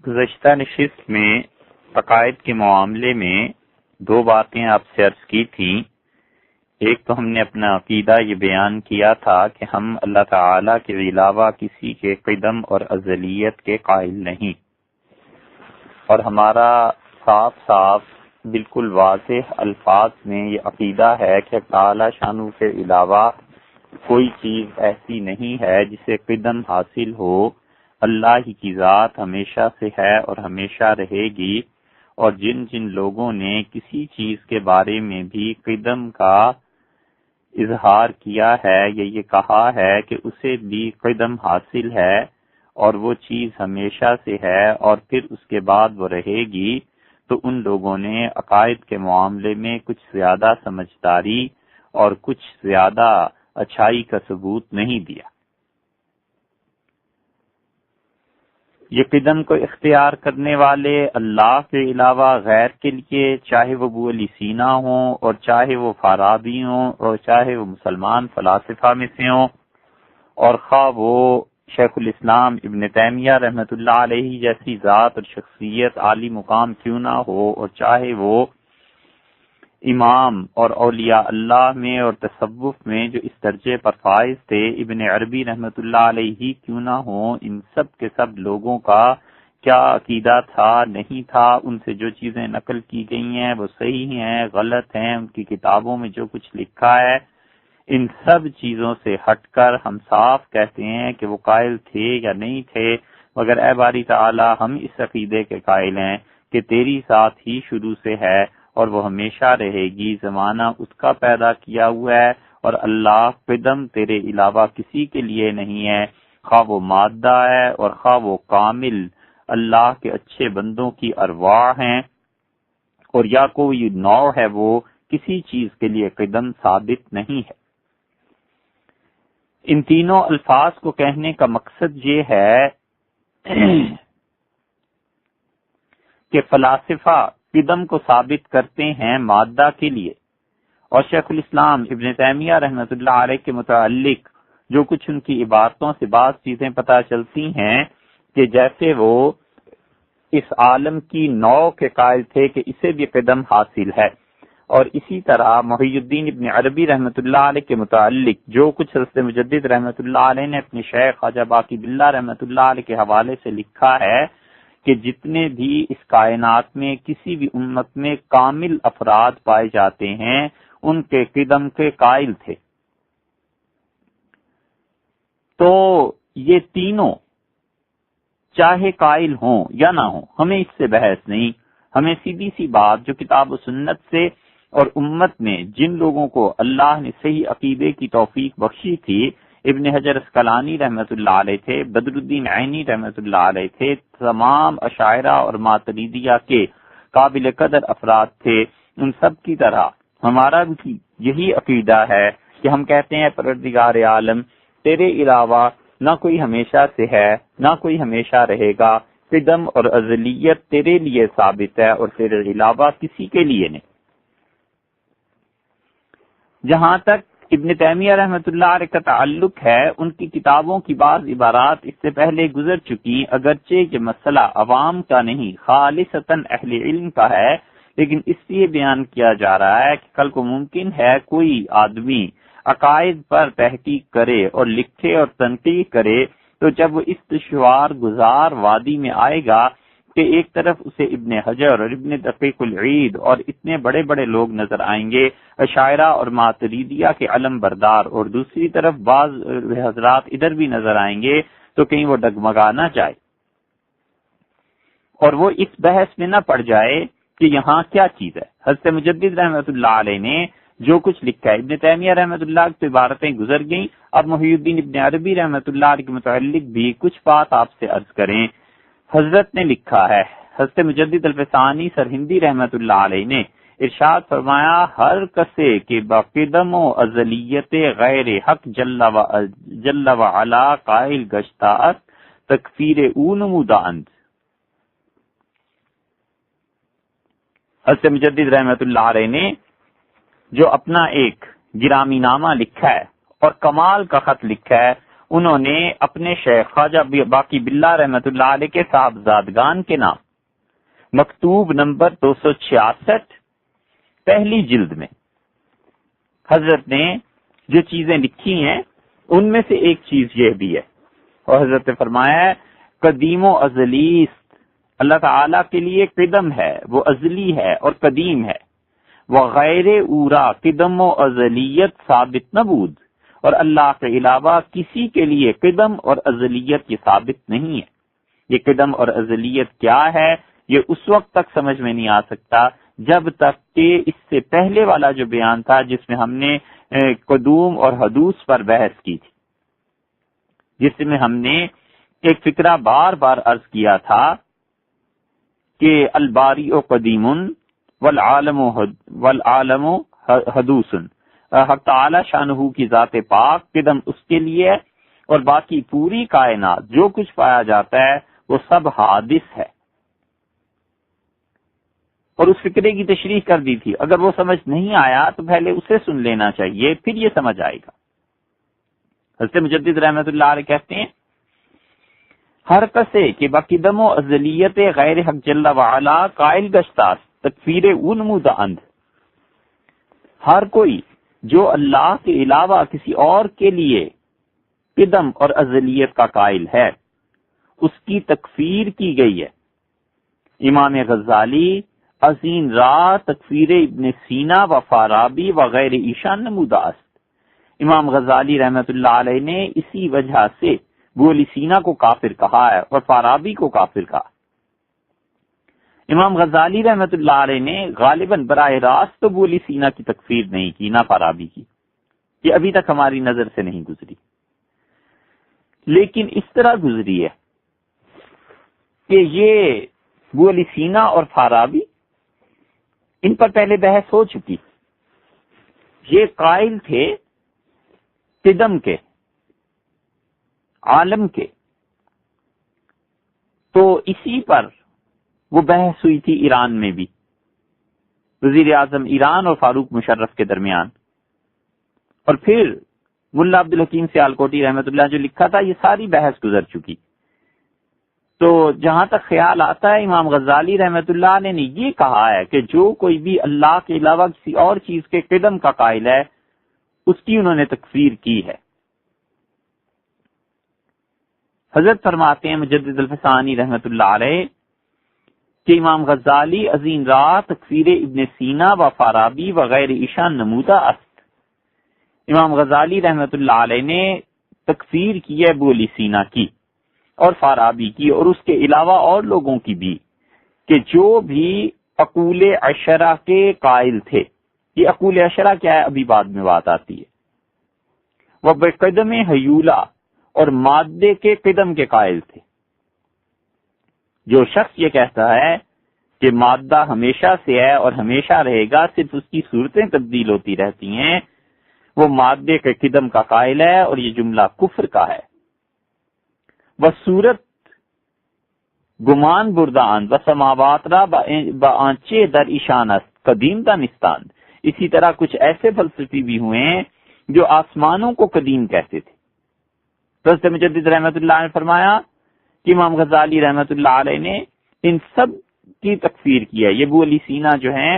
گزشتہ نشست میں عقائد کے معاملے میں دو باتیں آپ سے عرض کی تھیں. ایک تو ہم نے اپنا عقیدہ یہ بیان کیا تھا کہ ہم اللہ تعالی کے علاوہ کسی کے قدم اور ازلیت کے قائل نہیں، اور ہمارا صاف صاف بالکل واضح الفاظ میں یہ عقیدہ ہے کہ تعالی شانو کے علاوہ کوئی چیز ایسی نہیں ہے جسے قدم حاصل ہو. اللہ ہی کی ذات ہمیشہ سے ہے اور ہمیشہ رہے گی، اور جن جن لوگوں نے کسی چیز کے بارے میں بھی قدم کا اظہار کیا ہے یا یہ کہا ہے کہ اسے بھی قدم حاصل ہے اور وہ چیز ہمیشہ سے ہے اور پھر اس کے بعد وہ رہے گی، تو ان لوگوں نے عقائد کے معاملے میں کچھ زیادہ سمجھداری اور کچھ زیادہ اچھائی کا ثبوت نہیں دیا. یہ قدم کو اختیار کرنے والے اللہ کے علاوہ غیر کے لیے، چاہے وہ ابو علی سینا ہوں اور چاہے وہ فارابی ہوں اور چاہے وہ مسلمان فلاسفہ میں سے ہوں، اور خواہ وہ شیخ الاسلام ابن تیمیہ رحمۃ اللہ علیہ جیسی ذات اور شخصیت عالی مقام کیوں نہ ہو، اور چاہے وہ امام اور اولیاء اللہ میں اور تصوف میں جو اس درجے پر فائز تھے ابن عربی رحمۃ اللہ علیہ کیوں نہ ہوں، ان سب کے سب لوگوں کا کیا عقیدہ تھا نہیں تھا، ان سے جو چیزیں نقل کی گئی ہیں وہ صحیح ہیں غلط ہیں، ان کی کتابوں میں جو کچھ لکھا ہے، ان سب چیزوں سے ہٹ کر ہم صاف کہتے ہیں کہ وہ قائل تھے یا نہیں تھے، مگر اے باری تعالی ہم اس عقیدے کے قائل ہیں کہ تیری ذات ہی شروع سے ہے اور وہ ہمیشہ رہے گی، زمانہ اس کا پیدا کیا ہوا ہے، اور اللہ قدم تیرے علاوہ کسی کے لیے نہیں ہے، خواہ وہ مادہ ہے اور خواہ وہ کامل اللہ کے اچھے بندوں کی ارواح ہیں، اور یا کوئی نوع ہے وہ کسی چیز کے لیے قدم ثابت نہیں ہے. ان تینوں الفاظ کو کہنے کا مقصد یہ ہے کہ فلاسفہ قدم کو ثابت کرتے ہیں مادہ کے لیے، اور شیخ الاسلام ابن تیمیہ رحمۃ اللہ علیہ کے متعلق جو کچھ ان کی عبارتوں سے بعض چیزیں پتہ چلتی ہیں کہ جیسے وہ اس عالم کی نوع کے قائل تھے کہ اسے بھی قدم حاصل ہے، اور اسی طرح محی الدین ابن عربی رحمۃ اللہ علیہ کے متعلق جو کچھ حضرت مجدد رحمۃ اللہ علیہ نے اپنے شیخ خواجہ باقی باللہ رحمۃ اللہ علیہ کے حوالے سے لکھا ہے کہ جتنے بھی اس کائنات میں کسی بھی امت میں کامل افراد پائے جاتے ہیں ان کے قدم کے قائل تھے. تو یہ تینوں چاہے قائل ہوں یا نہ ہوں ہمیں اس سے بحث نہیں، ہمیں سیدھی سی بات جو کتاب و سنت سے اور امت میں جن لوگوں کو اللہ نے صحیح عقیدے کی توفیق بخشی تھی، ابن حجر اسقلانی رحمۃ اللہ علیہ تھے، بدر الدین عینی رحمۃ اللہ علیہ تھے، تمام اشاعرہ اور ماتریدیہ کے قابل قدر افراد تھے، ان سب کی طرح ہمارا بھی یہی عقیدہ ہے کہ ہم کہتے ہیں پروردگار عالم تیرے علاوہ نہ کوئی ہمیشہ سے ہے نہ کوئی ہمیشہ رہے گا، قدم اور ازلیت تیرے لیے ثابت ہے اور تیرے علاوہ کسی کے لیے نہیں. جہاں تک ابن تیمیہ رحمۃ اللہ علیہ کا تعلق ہے، ان کی کتابوں کی بعض عبارات اس سے پہلے گزر چکی، اگرچہ یہ مسئلہ عوام کا نہیں خالصتاً اہل علم کا ہے، لیکن اس لیے بیان کیا جا رہا ہے کہ کل کو ممکن ہے کوئی آدمی عقائد پر تحقیق کرے اور لکھے اور تنقیح کرے، تو جب وہ اس دشوار گزار وادی میں آئے گا کہ ایک طرف اسے ابن حجر اور ابن دقیق العید اور اتنے بڑے بڑے لوگ نظر آئیں گے اشاعرہ اور ماتریدیہ کے علم بردار، اور دوسری طرف بعض حضرات ادھر بھی نظر آئیں گے، تو کہیں وہ ڈگمگا نہ جائے اور وہ اس بحث میں نہ پڑ جائے کہ یہاں کیا چیز ہے. حضرت مجدد رحمۃ اللہ علیہ نے جو کچھ لکھا ہے، ابن تیمیہ رحمۃ اللہ کی عبارتیں گزر گئیں، اب محی الدین ابن عربی رحمۃ اللہ علیہ کے متعلق بھی کچھ بات آپ سے عرض کریں. حضرت نے لکھا ہے، حضرت مجدد الفسانی سرہندی رحمۃ اللہ علیہ نے ارشاد فرمایا، ہر کسے کہ بقدم و ازلیت غیر حق جل و علا قائل گشتہ است تکفیر او نموداند. حضرت مجدد رحمۃ اللہ علیہ نے جو اپنا ایک گرامی نامہ لکھا ہے اور کمال کا خط لکھا ہے، انہوں نے اپنے شیخ خواجہ باقی باللہ رحمۃ اللہ علیہ کے صاحبزادگان کے نام مکتوب نمبر 266 پہلی جلد میں حضرت نے جو چیزیں لکھی ہیں ان میں سے ایک چیز یہ بھی ہے، اور حضرت نے فرمایا ہے قدیم و ازلی اللہ تعالیٰ کے لیے قدم ہے، وہ ازلی ہے اور قدیم ہے، وہ غیر اورا قدم و ازلیت ثابت نبود، اور اللہ کے علاوہ کسی کے لیے قدم اور ازلیت یہ ثابت نہیں ہے۔ یہ قدم اور ازلیت کیا ہے یہ اس وقت تک سمجھ میں نہیں آ سکتا جب تک کہ اس سے پہلے والا جو بیان تھا جس میں ہم نے قدوم اور حدوث پر بحث کی تھی، جس میں ہم نے ایک فکرہ بار بار عرض کیا تھا کہ الباری و قدیم والعالم حدوث، حق تعالی شانہ کی ذات پاک قدم اس کے لیے ہے، اور باقی پوری کائنات جو کچھ پایا جاتا ہے وہ سب حادث ہے، اور اس فکرے کی تشریح کر دی تھی۔ اگر وہ سمجھ نہیں آیا تو پہلے اسے سن لینا چاہیے، پھر یہ سمجھ آئے گا۔ حضرت مجدد رحمت اللہ علیہ کہتے ہیں ہر کسے کہ بقدم و ازلیت غیر حق جل وعلا قائل گشتاس تکفیر نمودہ اندھ، ہر کوئی جو اللہ کے علاوہ کسی اور کے لیے قدم اور ازلیت کا قائل ہے اس کی تکفیر کی گئی ہے۔ امام غزالی عظیم را تکفیر ابن سینا و فارابی وغیر ایشان نمودہ است۔ امام غزالی رحمت اللہ علیہ نے اسی وجہ سے ابو علی سینا کو کافر کہا ہے اور فارابی کو کافر کہا۔ امام غزالی رحمت اللہ علیہ نے غالباً براہ راست تو ابو علی سینا کی تکفیر نہیں کی نہ فارابی کی، یہ ابھی تک ہماری نظر سے نہیں گزری، لیکن اس طرح گزری ہے کہ یہ ابو علی سینا اور فارابی ان پر پہلے بحث ہو چکی، یہ قائل تھے قدم کے، عالم کے، تو اسی پر وہ بحث ہوئی تھی ایران میں بھی، وزیر اعظم ایران اور فاروق مشرف کے درمیان، اور پھر ملا عبدالحکیم سیالکوٹی رحمت اللہ جو لکھا تھا، یہ ساری بحث گزر چکی۔ تو جہاں تک خیال آتا ہے امام غزالی رحمت اللہ نے یہ کہا ہے کہ جو کوئی بھی اللہ کے علاوہ کسی اور چیز کے قدم کا قائل ہے اس کی انہوں نے تکفیر کی ہے۔ حضرت فرماتے ہیں مجدد الفسانی رحمت اللہ علیہ کہ امام غزالی عظیم را تکفیر ابن سینا و فارابی وغیر ایشان نمودہ است۔ امام غزالی رحمت اللہ علیہ نے تکفیر کی ہے ابو علی سینا کی اور فارابی کی اور اس کے علاوہ اور لوگوں کی بھی، کہ جو بھی عقول عشرہ کے قائل تھے۔ یہ عقول عشرہ کیا ہے ابھی بعد میں بات آتی ہے۔ وہ بقدم حیولہ اور مادے کے قدم کے قائل تھے۔ جو شخص یہ کہتا ہے کہ مادہ ہمیشہ سے ہے اور ہمیشہ رہے گا، صرف اس کی صورتیں تبدیل ہوتی رہتی ہیں، وہ مادے کے قدم کا قائل ہے، اور یہ جملہ کفر کا ہے۔ وہ صورت گمان بردان و سماوات را با آنچے در ایشان است قدیم دانستان۔ اسی طرح کچھ ایسے فلسفی بھی ہوئے ہیں جو آسمانوں کو قدیم کہتے تھے۔ تو حضرت مجدد رحمت اللہ نے فرمایا کہ امام غزالی رحمت اللہ علیہ نے ان سب کی تکفیر کی ہے۔ یہ ابو علی سینا جو ہیں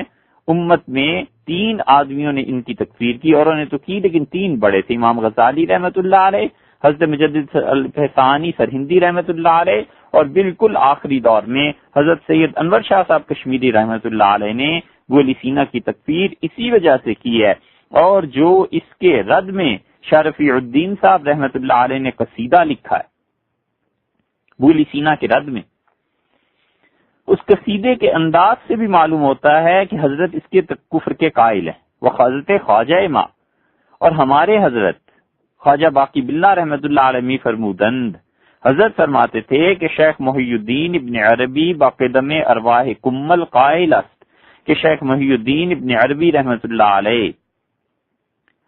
امت میں 3 آدمیوں نے ان کی تکفیر کی، اور انہوں نے تو کی لیکن 3 بڑے تھے، امام غزالی رحمت اللہ علیہ، حضرت مجدد الفسانی سرہندی رحمت اللہ علیہ، اور بالکل آخری دور میں حضرت سید انور شاہ صاحب کشمیری رحمت اللہ علیہ نے ابو علی سینا کی تکفیر اسی وجہ سے کی ہے۔ اور جو اس کے رد میں شاہ رفیع الدین صاحب رحمت اللہ علیہ نے قصیدہ لکھا ہے ابو علی سینا کے رد میں، اس قصیدے کے انداز سے بھی معلوم ہوتا ہے کہ حضرت اس کے کفر کے قائل ہیں۔ وہ حضرت خواجہ ماں اور ہمارے حضرت خواجہ باقی باللہ رحمت اللہ علیہ فرمودند، حضرت فرماتے تھے کہ شیخ محی الدین ابن عربی باقدم ارواح کمل قائل است، کہ شیخ محی الدین ابن عربی رحمت اللہ علیہ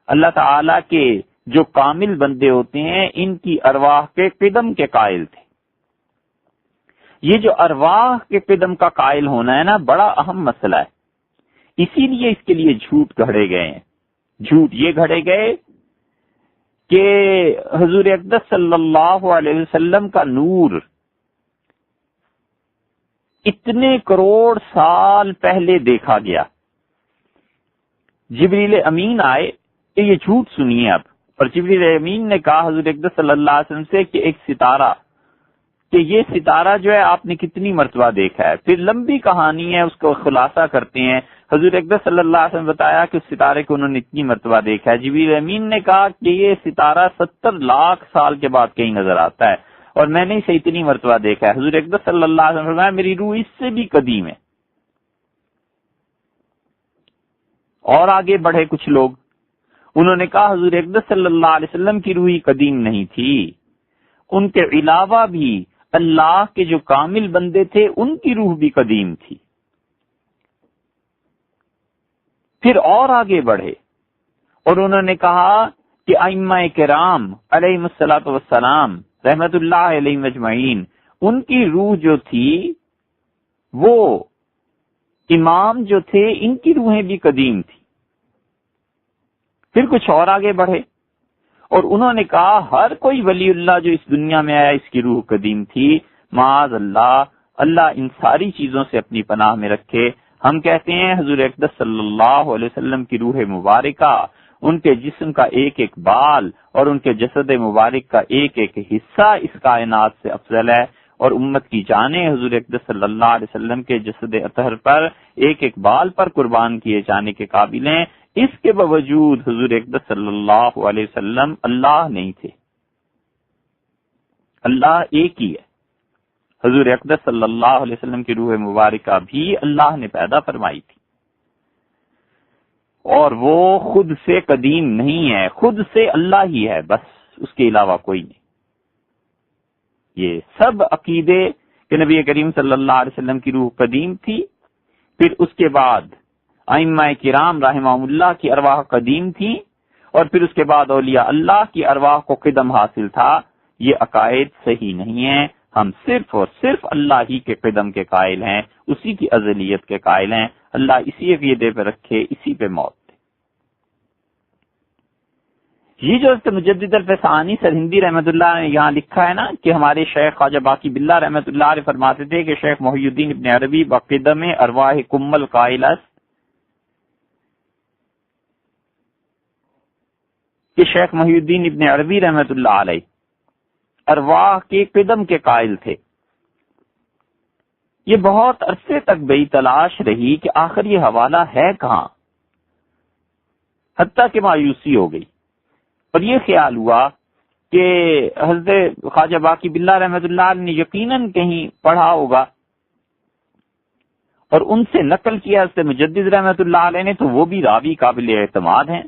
اللہ تعالی کے جو کامل بندے ہوتے ہیں ان کی ارواح کے قدم کے قائل تھے۔ یہ جو ارواح کے قدم کا قائل ہونا ہے نا، بڑا اہم مسئلہ ہے، اسی لیے اس کے لیے جھوٹ گھڑے گئے ہیں۔ جھوٹ یہ گھڑے گئے کہ حضور اقدس صلی اللہ علیہ وسلم کا نور اتنے کروڑ سال پہلے دیکھا گیا. جبریل امین آئے کہ یہ جھوٹ سنیے اب، اور جبریل امین نے کہا حضور اقدس صلی اللہ علیہ وسلم سے کہ ایک ستارہ، کہ یہ ستارہ جو ہے آپ نے کتنی مرتبہ دیکھا ہے. پھر لمبی کہانی ہے، اس کو خلاصہ کرتے ہیں. حضور اقدس صلی اللہ علیہ وسلم نے بتایا کہ اس ستارے کو انہوں نے اتنی مرتبہ دیکھا ہے. جبریل امین نے کہا کہ یہ ستارہ 70 لاکھ سال کے بعد کہیں نظر آتا ہے، اور میں نے اسے اتنی مرتبہ دیکھا ہے. حضور اقدس صلی اللہ علیہ وسلم نے فرمایا میری روح اس سے بھی قدیم ہے. اور آگے بڑھے کچھ لوگ، انہوں نے کہا حضور اقدس صلی اللہ علیہ وسلم کی روح قدیم نہیں تھی، ان کے علاوہ بھی اللہ کے جو کامل بندے تھے ان کی روح بھی قدیم تھی. پھر اور آگے بڑھے اور انہوں نے کہا کہ ائمہ کرام علیہم الصلوۃ والسلام رحمت اللہ علیہ مجمعین، ان کی روح جو تھی، وہ امام جو تھے ان کی روحیں بھی قدیم تھی. پھر کچھ اور آگے بڑھے اور انہوں نے کہا ہر کوئی ولی اللہ جو اس دنیا میں آیا اس کی روح قدیم تھی. معاذ اللہ، اللہ ان ساری چیزوں سے اپنی پناہ میں رکھے. ہم کہتے ہیں حضور اقدس صلی اللہ علیہ وسلم کی روح مبارکہ، ان کے جسم کا ایک ایک بال اور ان کے جسد مبارک کا ایک ایک حصہ اس کائنات سے افضل ہے، اور امت کی جانیں حضور اقدس صلی اللہ علیہ وسلم کے جسد اطہر پر ایک ایک بال پر قربان کیے جانے کے قابل ہیں. اس کے باوجود حضور اقدس صلی اللہ علیہ وسلم اللہ نہیں تھے، اللہ ایک ہی ہے. حضور اقدس صلی اللہ علیہ وسلم کی روح مبارکہ بھی اللہ نے پیدا فرمائی تھی، اور وہ خود سے قدیم نہیں ہے، خود سے اللہ ہی ہے، بس اس کے علاوہ کوئی نہیں. یہ سب عقیدے کہ نبی کریم صلی اللہ علیہ وسلم کی روح قدیم تھی، پھر اس کے بعد ائمہ کرام رحمہم اللہ کی ارواح قدیم تھی، اور پھر اس کے بعد اولیاء اللہ کی ارواح کو قدم حاصل تھا، یہ عقائد صحیح نہیں ہیں. ہم صرف اور صرف اللہ ہی کے قدم کے قائل ہیں، اسی کی ازلیت کے قائل ہیں. اللہ اسی عقیدے پہ رکھے، اسی پہ موت دے. یہ جو مجدد الفسانی سرہندی رحمت اللہ نے یہاں لکھا ہے نا کہ ہمارے شیخ خواجہ باقی باللہ رحمت اللہ علیہ فرماتے تھے کہ شیخ محی الدین ابن عربی بقدم ارواح کمل قائلس، کہ شیخ محی الدین ابن عربی رحمت اللہ علیہ ارواح کے قدم کے قائل تھے. یہ بہت عرصے تک بے تلاش رہی کہ آخر یہ حوالہ ہے کہاں، حتیٰ کہ مایوسی ہو گئی، اور یہ خیال ہوا کہ حضرت خواجہ باقی باللہ رحمت اللہ علیہ نے یقیناً کہیں پڑھا ہوگا اور ان سے نقل کیا حضرت مجدد رحمت اللہ علیہ نے، تو وہ بھی راوی قابل اعتماد ہیں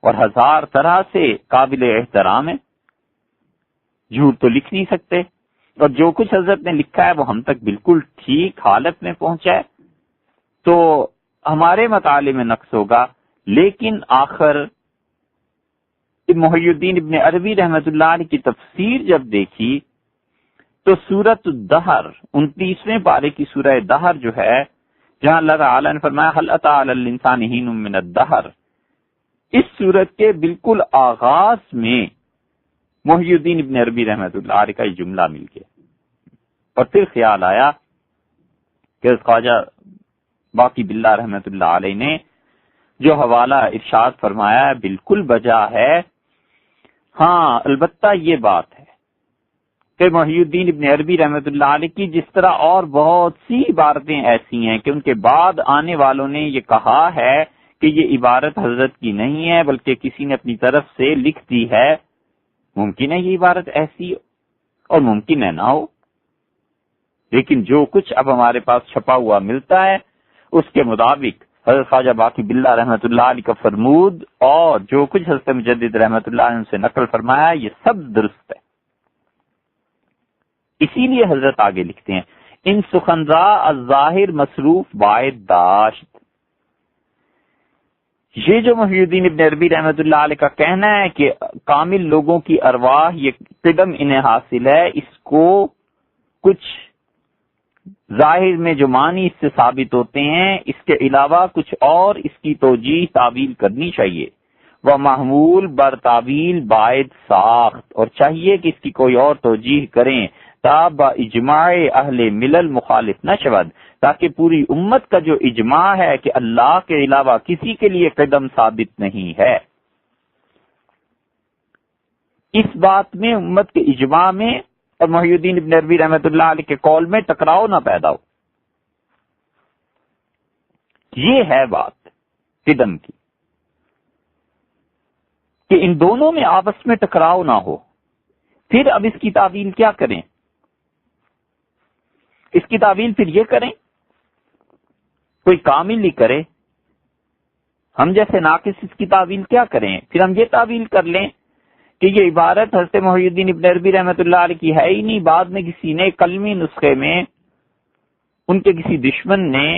اور ہزار طرح سے قابل احترام ہے، جھوٹ تو لکھ نہیں سکتے، اور جو کچھ حضرت نے لکھا ہے وہ ہم تک بالکل ٹھیک حالت میں پہنچا ہے. تو ہمارے مطالعے میں نقص ہوگا، لیکن آخر محی الدین ابن عربی رحمت اللہ علیہ کی تفسیر جب دیکھی تو سورۃ الدہر 29ویں پارے کی سورہ دہر جو ہے، جہاں اللہ تعالی نے فرمایا هل اتى على الانسان حين من الدہر، اس سورت کے بالکل آغاز میں محی الدین ابن عربی رحمت اللہ علیہ کا یہ جملہ مل گیا، اور پھر خیال آیا کہ خواجہ باقی باللہ رحمت اللہ علیہ نے جو حوالہ ارشاد فرمایا ہے بالکل بجا ہے. ہاں البتہ یہ بات ہے کہ محی الدین ابن عربی رحمت اللہ علیہ کی جس طرح اور بہت سی عبارتیں ایسی ہیں کہ ان کے بعد آنے والوں نے یہ کہا ہے کہ یہ عبارت حضرت کی نہیں ہے بلکہ کسی نے اپنی طرف سے لکھ دی ہے. ممکن ہے یہ عبارت ایسی اور ممکن ہے نہ ہو، لیکن جو کچھ اب ہمارے پاس چھپا ہوا ملتا ہے اس کے مطابق حضرت خواجہ باقی باللہ رحمت اللہ علیہ کا فرمود اور جو کچھ حضرت مجدد رحمت اللہ علیہ سے نقل فرمایا یہ سب درست ہے. اسی لیے حضرت آگے لکھتے ہیں ان سخنرا الظاہر مصروف باعث داشت. یہ جو محی الدین ابن عربی رحمت اللہ علیہ کا کہنا ہے کہ کامل لوگوں کی ارواح یہ قدم انہیں حاصل ہے، اس کو کچھ ظاہر میں جو معنی اس سے ثابت ہوتے ہیں، اس کے علاوہ کچھ اور اس کی توجیہ تعویل کرنی چاہیے. و محمول بر تعویل باعث ساخت، اور چاہیے کہ اس کی کوئی اور توجیح کریں تا با اجماع اہل ملل مخالف نہ شود، تاکہ پوری امت کا جو اجماع ہے کہ اللہ کے علاوہ کسی کے لیے قدم ثابت نہیں ہے، اس بات میں امت کے اجماع میں اور محی الدین ابن عربی رحمۃ اللہ علیہ کے قول میں ٹکراؤ نہ پیدا ہو۔ یہ ہے بات قدم کی کہ ان دونوں میں آپس میں ٹکراؤ نہ ہو۔ پھر اب اس کی تعویل کیا کریں؟ اس کی تعویل پھر یہ کریں، کوئی کامل ہی کرے، ہم جیسے ناقص اس کی تعویل کیا کریں؟ پھر ہم یہ تعویل کر لیں کہ یہ عبارت حضرت محی الدین ابن عربی رحمۃ اللہ علیہ کی ہے ہی نہیں، بعد میں کسی نے کلمی نسخے میں ان کے کسی دشمن نے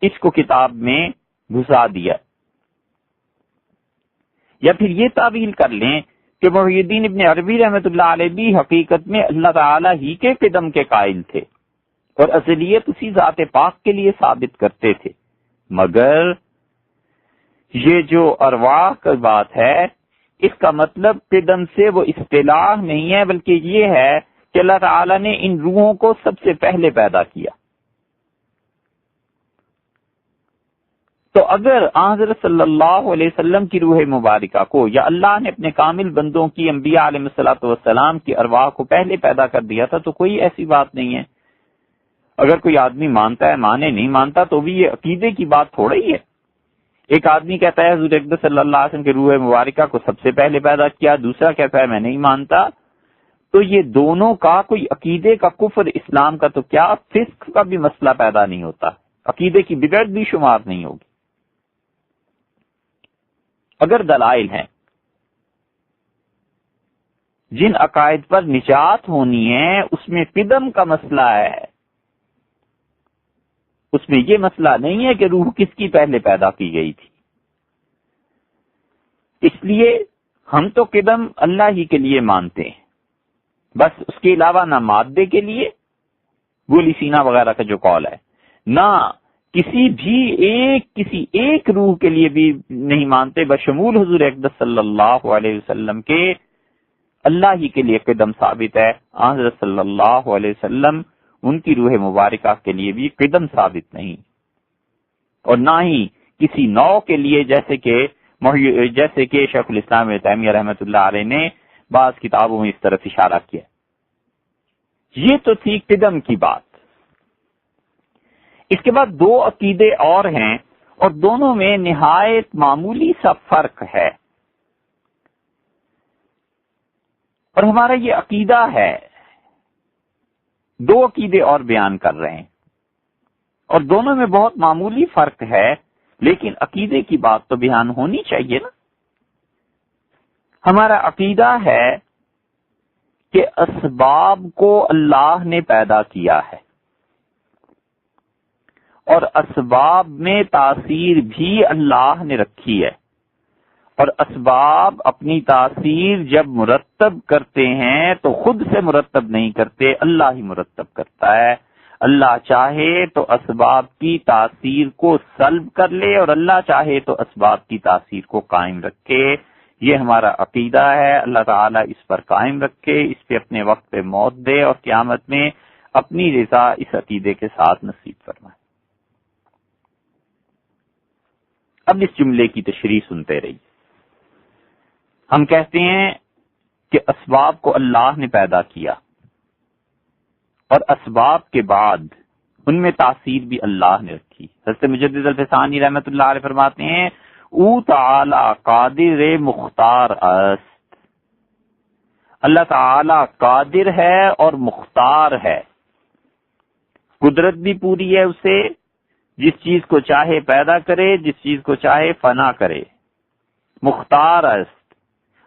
اس کو کتاب میں گھسا دیا، یا پھر یہ تعویل کر لیں کہ محی الدین ابن عربی رحمۃ اللہ علیہ بھی حقیقت میں اللہ تعالی ہی کے قدم کے قائل تھے اور اصلیت اسی ذات پاک کے لیے ثابت کرتے تھے، مگر یہ جو ارواح کی بات ہے اس کا مطلب قدم سے وہ اصطلاح نہیں ہے، بلکہ یہ ہے کہ اللہ تعالی نے ان روحوں کو سب سے پہلے پیدا کیا۔ تو اگر حضرت صلی اللہ علیہ وسلم کی روح مبارکہ کو یا اللہ نے اپنے کامل بندوں کی انبیاء علیہ الصلوۃ والسلام کی ارواح کو پہلے پیدا کر دیا تھا تو کوئی ایسی بات نہیں ہے۔ اگر کوئی آدمی مانتا ہے مانے، نہیں مانتا تو بھی یہ عقیدے کی بات تھوڑا ہی ہے۔ ایک آدمی کہتا ہے حضور اقدس صلی اللہ علیہ وسلم کی روح مبارکہ کو سب سے پہلے پیدا کیا، دوسرا کہتا ہے میں نہیں مانتا، تو یہ دونوں کا کوئی عقیدے کا کفر اسلام کا تو کیا فسق کا بھی مسئلہ پیدا نہیں ہوتا، عقیدے کی بگڑ بھی شمار نہیں ہوگی۔ اگر دلائل ہیں جن عقائد پر نجات ہونی ہے اس میں قدم کا مسئلہ ہے، اس میں یہ مسئلہ نہیں ہے کہ روح کس کی پہلے پیدا کی گئی تھی، اس لیے ہم تو قدم اللہ ہی کے لیے مانتے ہیں، بس اس کے علاوہ نہ مادے کے لیے گولی سینا وغیرہ کا جو قول ہے، نہ کسی ایک روح کے لیے بھی نہیں مانتے، بشمول حضور اقدس صلی اللہ علیہ وسلم کے اللہ ہی کے لیے قدم ثابت ہے، حضرت صلی اللہ علیہ وسلم ان کی روح مبارکہ کے لیے بھی قدم ثابت نہیں، اور نہ ہی کسی نوع کے لیے جیسے کہ شیخ الاسلام ابن تیمیہ رحمۃ اللہ علیہ نے بعض کتابوں میں اس طرف اشارہ کیا۔ یہ تو تھی قدم کی بات۔ اس کے بعد دو عقیدے اور ہیں اور دونوں میں نہایت معمولی سا فرق ہے، اور ہمارا یہ عقیدہ ہے، دو عقیدے اور بیان کر رہے ہیں اور دونوں میں بہت معمولی فرق ہے، لیکن عقیدے کی بات تو بیان ہونی چاہیے نا۔ ہمارا عقیدہ ہے کہ اسباب کو اللہ نے پیدا کیا ہے اور اسباب میں تاثیر بھی اللہ نے رکھی ہے، اور اسباب اپنی تاثیر جب مرتب کرتے ہیں تو خود سے مرتب نہیں کرتے، اللہ ہی مرتب کرتا ہے۔ اللہ چاہے تو اسباب کی تاثیر کو سلب کر لے اور اللہ چاہے تو اسباب کی تاثیر کو قائم رکھے۔ یہ ہمارا عقیدہ ہے، اللہ تعالیٰ اس پر قائم رکھے، اس پہ اپنے وقت پہ موت دے اور قیامت میں اپنی رضا اس عقیدے کے ساتھ نصیب فرمائے۔ اب اس جملے کی تشریح سنتے رہیے۔ ہم کہتے ہیں کہ اسباب کو اللہ نے پیدا کیا اور اسباب کے بعد ان میں تاثیر بھی اللہ نے رکھی۔ حضرت مجدد الفسانی رحمۃ اللہ علیہ فرماتے ہیں او تعالی قادر مختار است، اللہ تعالی قادر ہے اور مختار ہے، قدرت بھی پوری ہے اسے، جس چیز کو چاہے پیدا کرے، جس چیز کو چاہے فنا کرے، مختار است،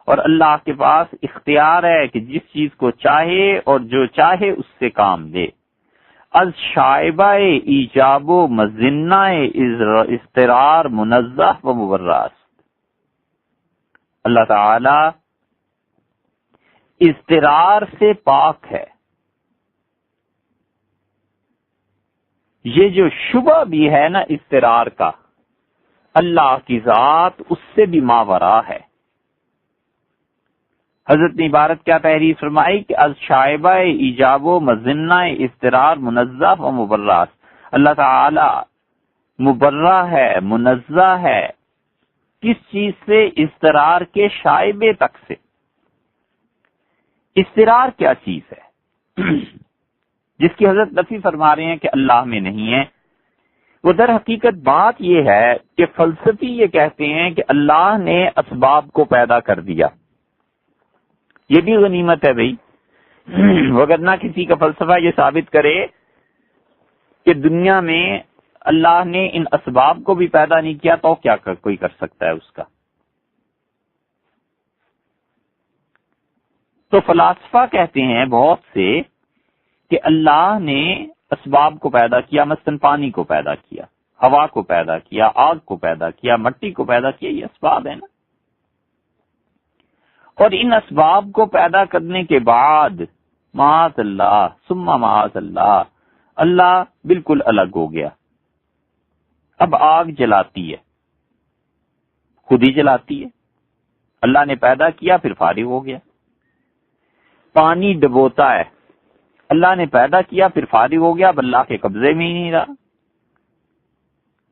اور اللہ کے پاس اختیار ہے کہ جس چیز کو چاہے اور جو چاہے اس سے کام دے۔ از شائبہ ایجاب و مزنہ اضطرار منزہ و مبرہ است، اللہ تعالی اضطرار سے پاک ہے۔ یہ جو شبہ بھی ہے نا اضطرار کا، اللہ کی ذات اس سے بھی ماورا ہے۔ حضرت نے عبارت کیا تحریر فرمائی کہ از شائبہ ایجاب و مظنہ اضطرار منزہ و مبرات، اللہ تعالی مبرہ ہے، منزہ ہے کس چیز سے؟ اضطرار کے شائبے تک سے۔ اضطرار کیا چیز ہے جس کی حضرت نفی فرما رہے ہیں کہ اللہ میں نہیں ہے؟ وہ در حقیقت بات یہ ہے کہ فلسفی یہ کہتے ہیں کہ اللہ نے اسباب کو پیدا کر دیا، یہ بھی غنیمت ہے بھائی، وگرنہ کسی کا فلسفہ یہ ثابت کرے کہ دنیا میں اللہ نے ان اسباب کو بھی پیدا نہیں کیا تو کیا کوئی کر سکتا ہے اس کا؟ تو فلاسفہ کہتے ہیں بہت سے کہ اللہ نے اسباب کو پیدا کیا، مثلا پانی کو پیدا کیا، ہوا کو پیدا کیا، آگ کو پیدا کیا، مٹی کو پیدا کیا، یہ اسباب ہے نا۔ اور ان اسباب کو پیدا کرنے کے بعد معاذ اللہ ثم معاذ اللہ، اللہ بالکل الگ ہو گیا۔ اب آگ جلاتی ہے، خود ہی جلاتی ہے، اللہ نے پیدا کیا پھر فارغ ہو گیا۔ پانی ڈبوتا ہے، اللہ نے پیدا کیا پھر فارغ ہو گیا، اب اللہ کے قبضے میں ہی نہیں رہا۔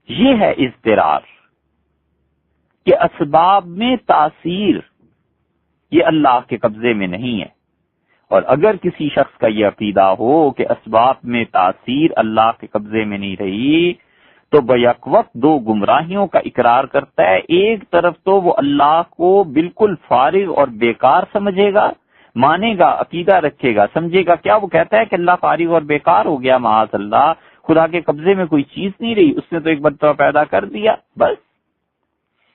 یہ ہے اضطرار کہ اسباب میں تاثیر یہ اللہ کے قبضے میں نہیں ہے۔ اور اگر کسی شخص کا یہ عقیدہ ہو کہ اسباب میں تاثیر اللہ کے قبضے میں نہیں رہی تو بیک وقت دو گمراہیوں کا اقرار کرتا ہے۔ ایک طرف تو وہ اللہ کو بالکل فارغ اور بیکار سمجھے گا، مانے گا، عقیدہ رکھے گا، سمجھے گا، کیا وہ کہتا ہے کہ اللہ فارغ اور بیکار ہو گیا، معاذ اللہ، خدا کے قبضے میں کوئی چیز نہیں رہی، اس نے تو ایک مرتبہ پیدا کر دیا بس۔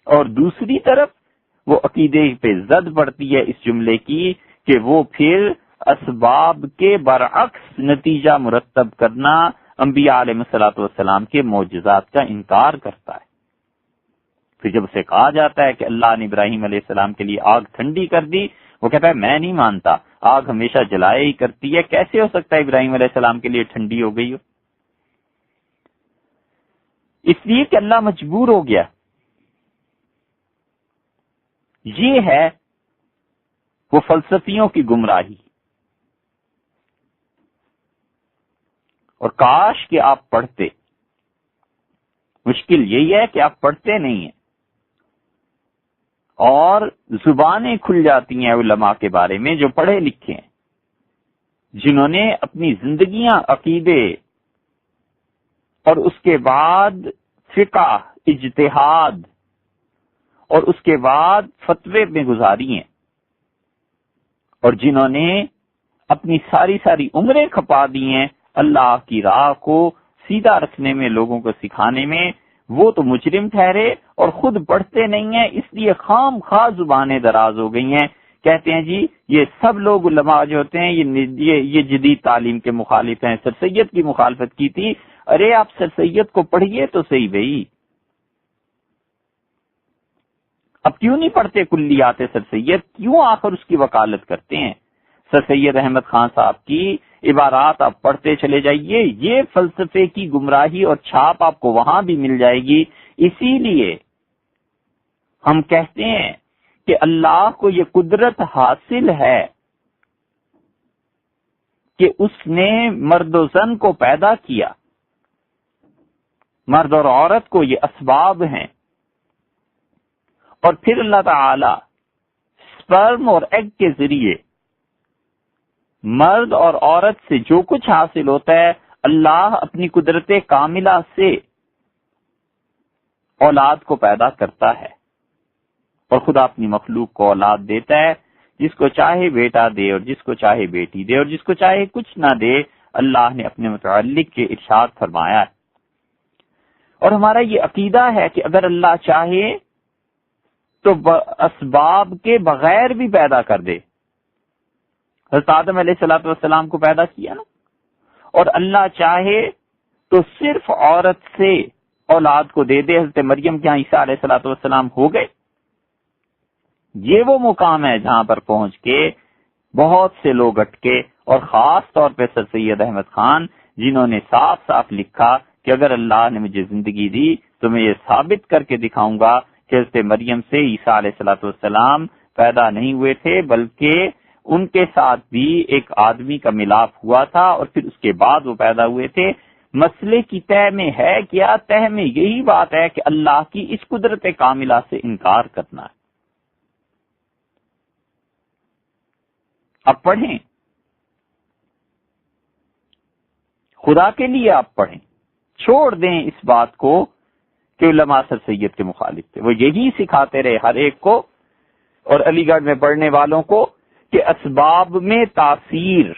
اور دوسری طرف وہ عقیدے پہ زد پڑتی ہے اس جملے کی کہ وہ پھر اسباب کے برعکس نتیجہ مرتب کرنا، انبیاء علیہ الصلوۃ والسلام کے معجزات کا انکار کرتا ہے۔ پھر جب اسے کہا جاتا ہے کہ اللہ نے ابراہیم علیہ السلام کے لیے آگ ٹھنڈی کر دی، وہ کہتا ہے میں نہیں مانتا، آگ ہمیشہ جلائے ہی کرتی ہے، کیسے ہو سکتا ہے ابراہیم علیہ السلام کے لیے ٹھنڈی ہو گئی ہو؟ اس لیے کہ اللہ مجبور ہو گیا۔ یہ ہے وہ فلسفیوں کی گمراہی۔ اور کاش کہ آپ پڑھتے، مشکل یہی ہے کہ آپ پڑھتے نہیں ہیں، اور زبانیں کھل جاتی ہیں علماء کے بارے میں جو پڑھے لکھے ہیں، جنہوں نے اپنی زندگیاں عقیدے اور اس کے بعد فقہ، اجتہاد اور اس کے بعد فتوے میں گزاری ہیں، اور جنہوں نے اپنی ساری عمریں کھپا دی ہیں اللہ کی راہ کو سیدھا رکھنے میں، لوگوں کو سکھانے میں، وہ تو مجرم ٹھہرے اور خود پڑھتے نہیں ہیں، اس لیے خام خواہ زبانیں دراز ہو گئی ہیں۔ کہتے ہیں جی یہ سب لوگ علماء جو ہوتے ہیں یہ جدید تعلیم کے مخالف ہیں، سر سید کی مخالفت کی تھی۔ ارے آپ سر سید کو پڑھیے تو صحیح بھائی، اب کیوں نہیں پڑھتے کلیات سر سید؟ کیوں آخر اس کی وکالت کرتے ہیں؟ سر سید احمد خان صاحب کی عبارات آپ پڑھتے چلے جائیے، یہ فلسفے کی گمراہی اور چھاپ آپ کو وہاں بھی مل جائے گی۔ اسی لیے ہم کہتے ہیں کہ اللہ کو یہ قدرت حاصل ہے کہ اس نے مرد و زن کو پیدا کیا، مرد اور عورت کو یہ اسباب ہیں، اور پھر اللہ تعالی سپرم اور ایگ کے ذریعے مرد اور عورت سے جو کچھ حاصل ہوتا ہے، اللہ اپنی قدرت کاملہ سے اولاد کو پیدا کرتا ہے، اور خدا اپنی مخلوق کو اولاد دیتا ہے، جس کو چاہے بیٹا دے اور جس کو چاہے بیٹی دے اور جس کو چاہے کچھ نہ دے۔ اللہ نے اپنے متعلق کے ارشاد فرمایا ہے، اور ہمارا یہ عقیدہ ہے کہ اگر اللہ چاہے تو اسباب کے بغیر بھی پیدا کر دے۔ حضرت آدم علیہ الصلوۃ والسلام کو پیدا کیا نا، اور اللہ چاہے تو صرف عورت سے اولاد کو دے دے۔ حضرت مریم کے یہاں عیسیٰ علیہ الصلوۃ والسلام ہو گئے۔ یہ وہ مقام ہے جہاں پر پہنچ کے بہت سے لوگ اٹکے، اور خاص طور پہ سر سید احمد خان، جنہوں نے صاف صاف لکھا کہ اگر اللہ نے مجھے زندگی دی تو میں یہ ثابت کر کے دکھاؤں گا کہ حضرت مریم سے عیسیٰ علیہ الصلوۃ والسلام پیدا نہیں ہوئے تھے، بلکہ ان کے ساتھ بھی ایک آدمی کا ملاپ ہوا تھا اور پھر اس کے بعد وہ پیدا ہوئے تھے۔ مسئلے کی تہ میں ہے کیا؟ تہ میں یہی بات ہے کہ اللہ کی اس قدرت کاملہ سے انکار کرنا ہے۔ اب پڑھیں، خدا کے لیے آپ پڑھیں، چھوڑ دیں اس بات کو کہ علماء سر سید کے مخالف تھے۔ وہ یہی سکھاتے رہے ہر ایک کو، اور علی گڑھ میں پڑھنے والوں کو، کہ اسباب میں تاثیر،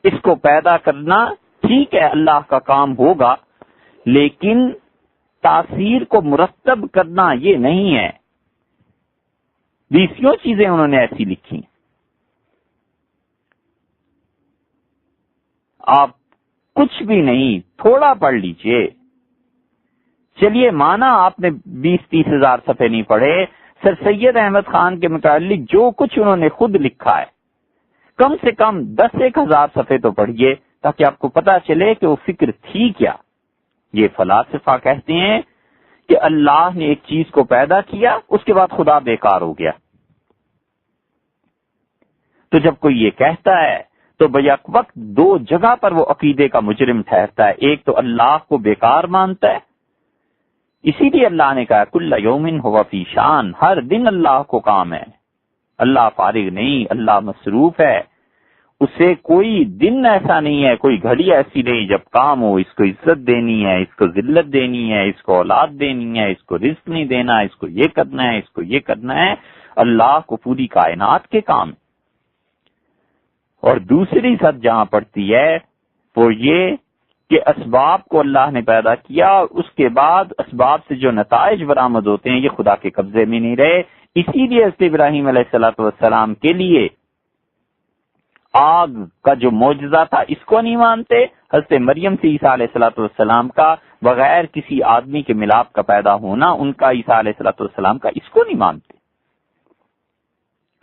اس کو پیدا کرنا ٹھیک ہے، اللہ کا کام ہوگا، لیکن تاثیر کو مرتب کرنا یہ نہیں ہے۔ 20 چیزیں انہوں نے ایسی لکھی ہیں۔ آپ کچھ بھی نہیں، تھوڑا پڑھ لیجئے۔ چلیے مانا آپ نے 20-30 ہزار صفحے نہیں پڑھے، سر سید احمد خان کے متعلق جو کچھ انہوں نے خود لکھا ہے کم سے کم 10-1 ہزار صفحے تو پڑھیے، تاکہ آپ کو پتا چلے کہ وہ فکر تھی کیا۔ یہ فلاسفہ کہتے ہیں کہ اللہ نے ایک چیز کو پیدا کیا، اس کے بعد خدا بیکار ہو گیا۔ تو جب کوئی یہ کہتا ہے تو بیک وقت 2 جگہ پر وہ عقیدے کا مجرم ٹھہرتا ہے۔ ایک تو اللہ کو بیکار مانتا ہے، اسی لیے اللہ نے کہا کل یوم ہوا فی شان، ہر دن اللہ کو کام ہے، اللہ فارغ نہیں، اللہ مصروف ہے، اسے کوئی دن ایسا نہیں ہے، کوئی گھڑی ایسی نہیں جب کام ہو، اس کو عزت دینی ہے، اس کو ذلت دینی ہے، اس کو اولاد دینی ہے، اس کو رزق نہیں دینا، اس کو یہ کرنا ہے، اس کو یہ کرنا ہے۔ اللہ کو پوری کائنات کے کام۔ اور دوسری سطح جہاں پڑتی ہے وہ یہ کہ اسباب کو اللہ نے پیدا کیا، اور اس کے بعد اسباب سے جو نتائج برآمد ہوتے ہیں یہ خدا کے قبضے میں نہیں رہے۔ اسی لیے حضرت ابراہیم علیہ السلام کے لیے آگ کا جو معجزہ تھا اس کو نہیں مانتے، حضرت مریم سے عیسیٰ علیہ السلام کا بغیر کسی آدمی کے ملاپ کا پیدا ہونا، ان کا عیسیٰ علیہ السلام کا، اس کو نہیں مانتے۔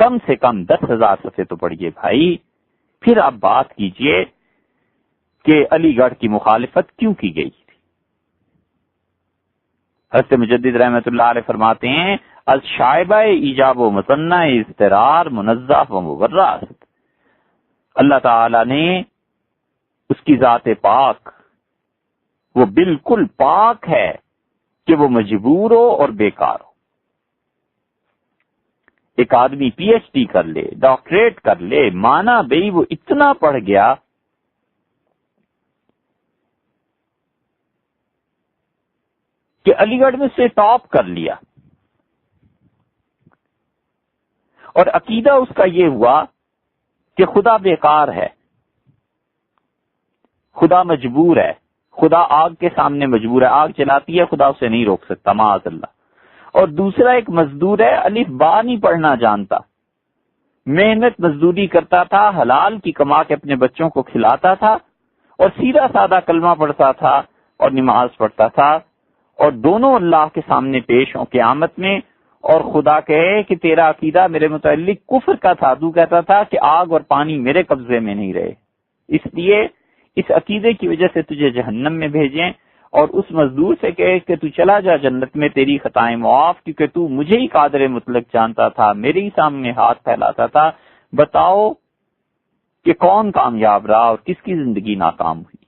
کم سے کم 10,000 صفحے تو پڑھیے بھائی، پھر آپ بات کیجئے کہ علی گڑھ کی مخالفت کیوں کی گئی تھی۔ حضرت مجدد رحمۃ اللہ علیہ فرماتے ہیں از شائبہ ایجاب و مصنع اضطرار منزہ و مبرہ، اللہ تعالی نے اس کی ذات پاک، وہ بالکل پاک ہے کہ وہ مجبور ہو اور بیکار ہو۔ ایک آدمی پی ایچ ڈی کر لے، ڈاکٹریٹ کر لے، مانا بھئی وہ اتنا پڑھ گیا کہ علی گڑھ میں سے ٹاپ کر لیا، اور عقیدہ اس کا یہ ہوا کہ خدا بیکار ہے، خدا مجبور ہے، خدا آگ کے سامنے مجبور ہے، آگ چلاتی ہے، خدا اسے نہیں روک سکتا معاذ اللہ۔ اور دوسرا ایک مزدور ہے، الف با نہیں پڑھنا جانتا، محنت مزدوری کرتا تھا، حلال کی کما کے اپنے بچوں کو کھلاتا تھا، اور سیدھا سادہ کلمہ پڑھتا تھا اور نماز پڑھتا تھا، اور دونوں اللہ کے سامنے پیش ہوں قیامت میں، اور خدا کہے کہ تیرا عقیدہ میرے متعلق کفر کا تھا، تو کہتا تھا کہ آگ اور پانی میرے قبضے میں نہیں رہے، اس لیے اس عقیدے کی وجہ سے تجھے جہنم میں بھیجیں، اور اس مزدور سے کہے کہ تو چلا جا جنت میں، تیری خطائیں معاف، کیونکہ تو مجھے ہی قادر مطلق جانتا تھا، میرے ہی سامنے ہاتھ پھیلاتا تھا۔ بتاؤ کہ کون کامیاب رہا اور کس کی زندگی ناکام ہوئی۔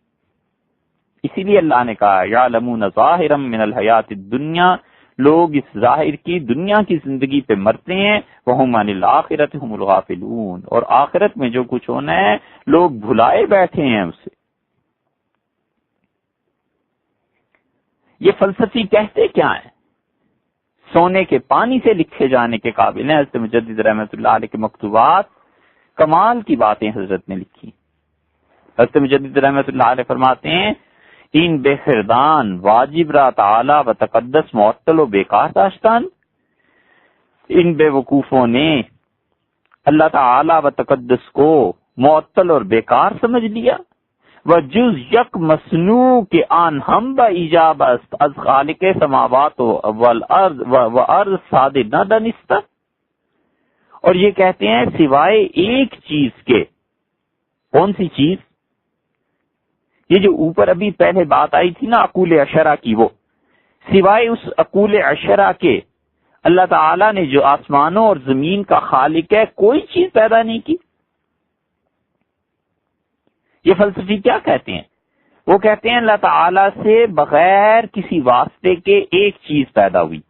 اسی لیے اللہ نے کہا یعلمون ظاہرا من الحیات الدنیا، لوگ اس ظاہر کی دنیا کی زندگی پہ مرتے ہیں، وہم عن الآخرۃ هم الغافلون، اور آخرت میں جو کچھ ہونا ہے لوگ بھلائے بیٹھے ہیں اسے۔ یہ فلسفی کہتے کیا ہیں؟ سونے کے پانی سے لکھے جانے کے قابل ہیں۔ حضرت مجدد رحمۃ اللہ علیہ کے مکتوبات کمال کی باتیں حضرت نے لکھی۔ حضرت مجدد رحمۃ اللہ علیہ فرماتے ہیں این بے خردان واجب را تعالی و تقدس معطل و بیکار داشتن، ان بے وقوفوں نے اللہ تعالی و تقدس کو معطل اور بیکار سمجھ لیا، و جز یک مصنوع کے آن ہم با ایجاب است از خالق سماوات و ارض صادر نہ دانستہ، اور یہ کہتے ہیں سوائے ایک چیز کے، کون سی چیز؟ یہ جو اوپر ابھی پہلے بات آئی تھی نا عقول عشرہ کی، وہ سوائے اس عقول عشرہ کے اللہ تعالیٰ نے جو آسمانوں اور زمین کا خالق ہے کوئی چیز پیدا نہیں کی۔ یہ فلسفی کیا کہتے ہیں؟ وہ کہتے ہیں اللہ تعالیٰ سے بغیر کسی واسطے کے ایک چیز پیدا ہوئی۔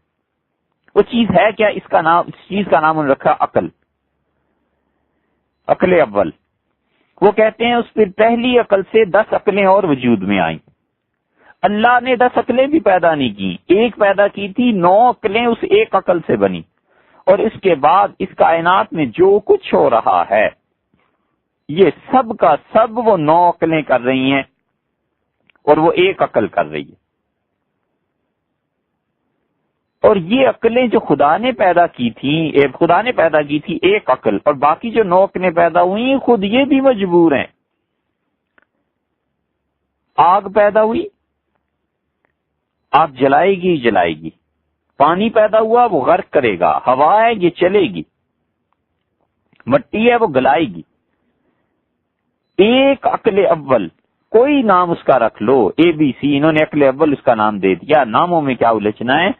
وہ چیز ہے کیا؟ اس چیز کا نام انہوں نے رکھا عقل، عقل اول۔ وہ کہتے ہیں اس پھر پہلی عقل سے 10 عقلیں اور وجود میں آئیں۔ اللہ نے 10 عقلیں بھی پیدا نہیں کی، ایک پیدا کی تھی، 9 عقلیں اس ایک عقل سے بنی، اور اس کے بعد اس کائنات میں جو کچھ ہو رہا ہے یہ سب کا سب وہ 9 عقلیں کر رہی ہیں اور وہ ایک عقل کر رہی ہے۔ اور یہ عقلیں جو خدا نے پیدا کی تھی ایک عقل، اور باقی جو 9 عقلیں پیدا ہوئی خود یہ بھی مجبور ہیں۔ آگ پیدا ہوئی، آگ جلائے گی، پانی پیدا ہوا وہ غرق کرے گا، ہوا ہے یہ چلے گی، مٹی ہے وہ گلائے گی۔ ایک عقل اول، کوئی نام اس کا رکھ لو، ABC، انہوں نے عقل اول اس کا نام دے دیا۔ ناموں میں کیا الجھنا ہے؟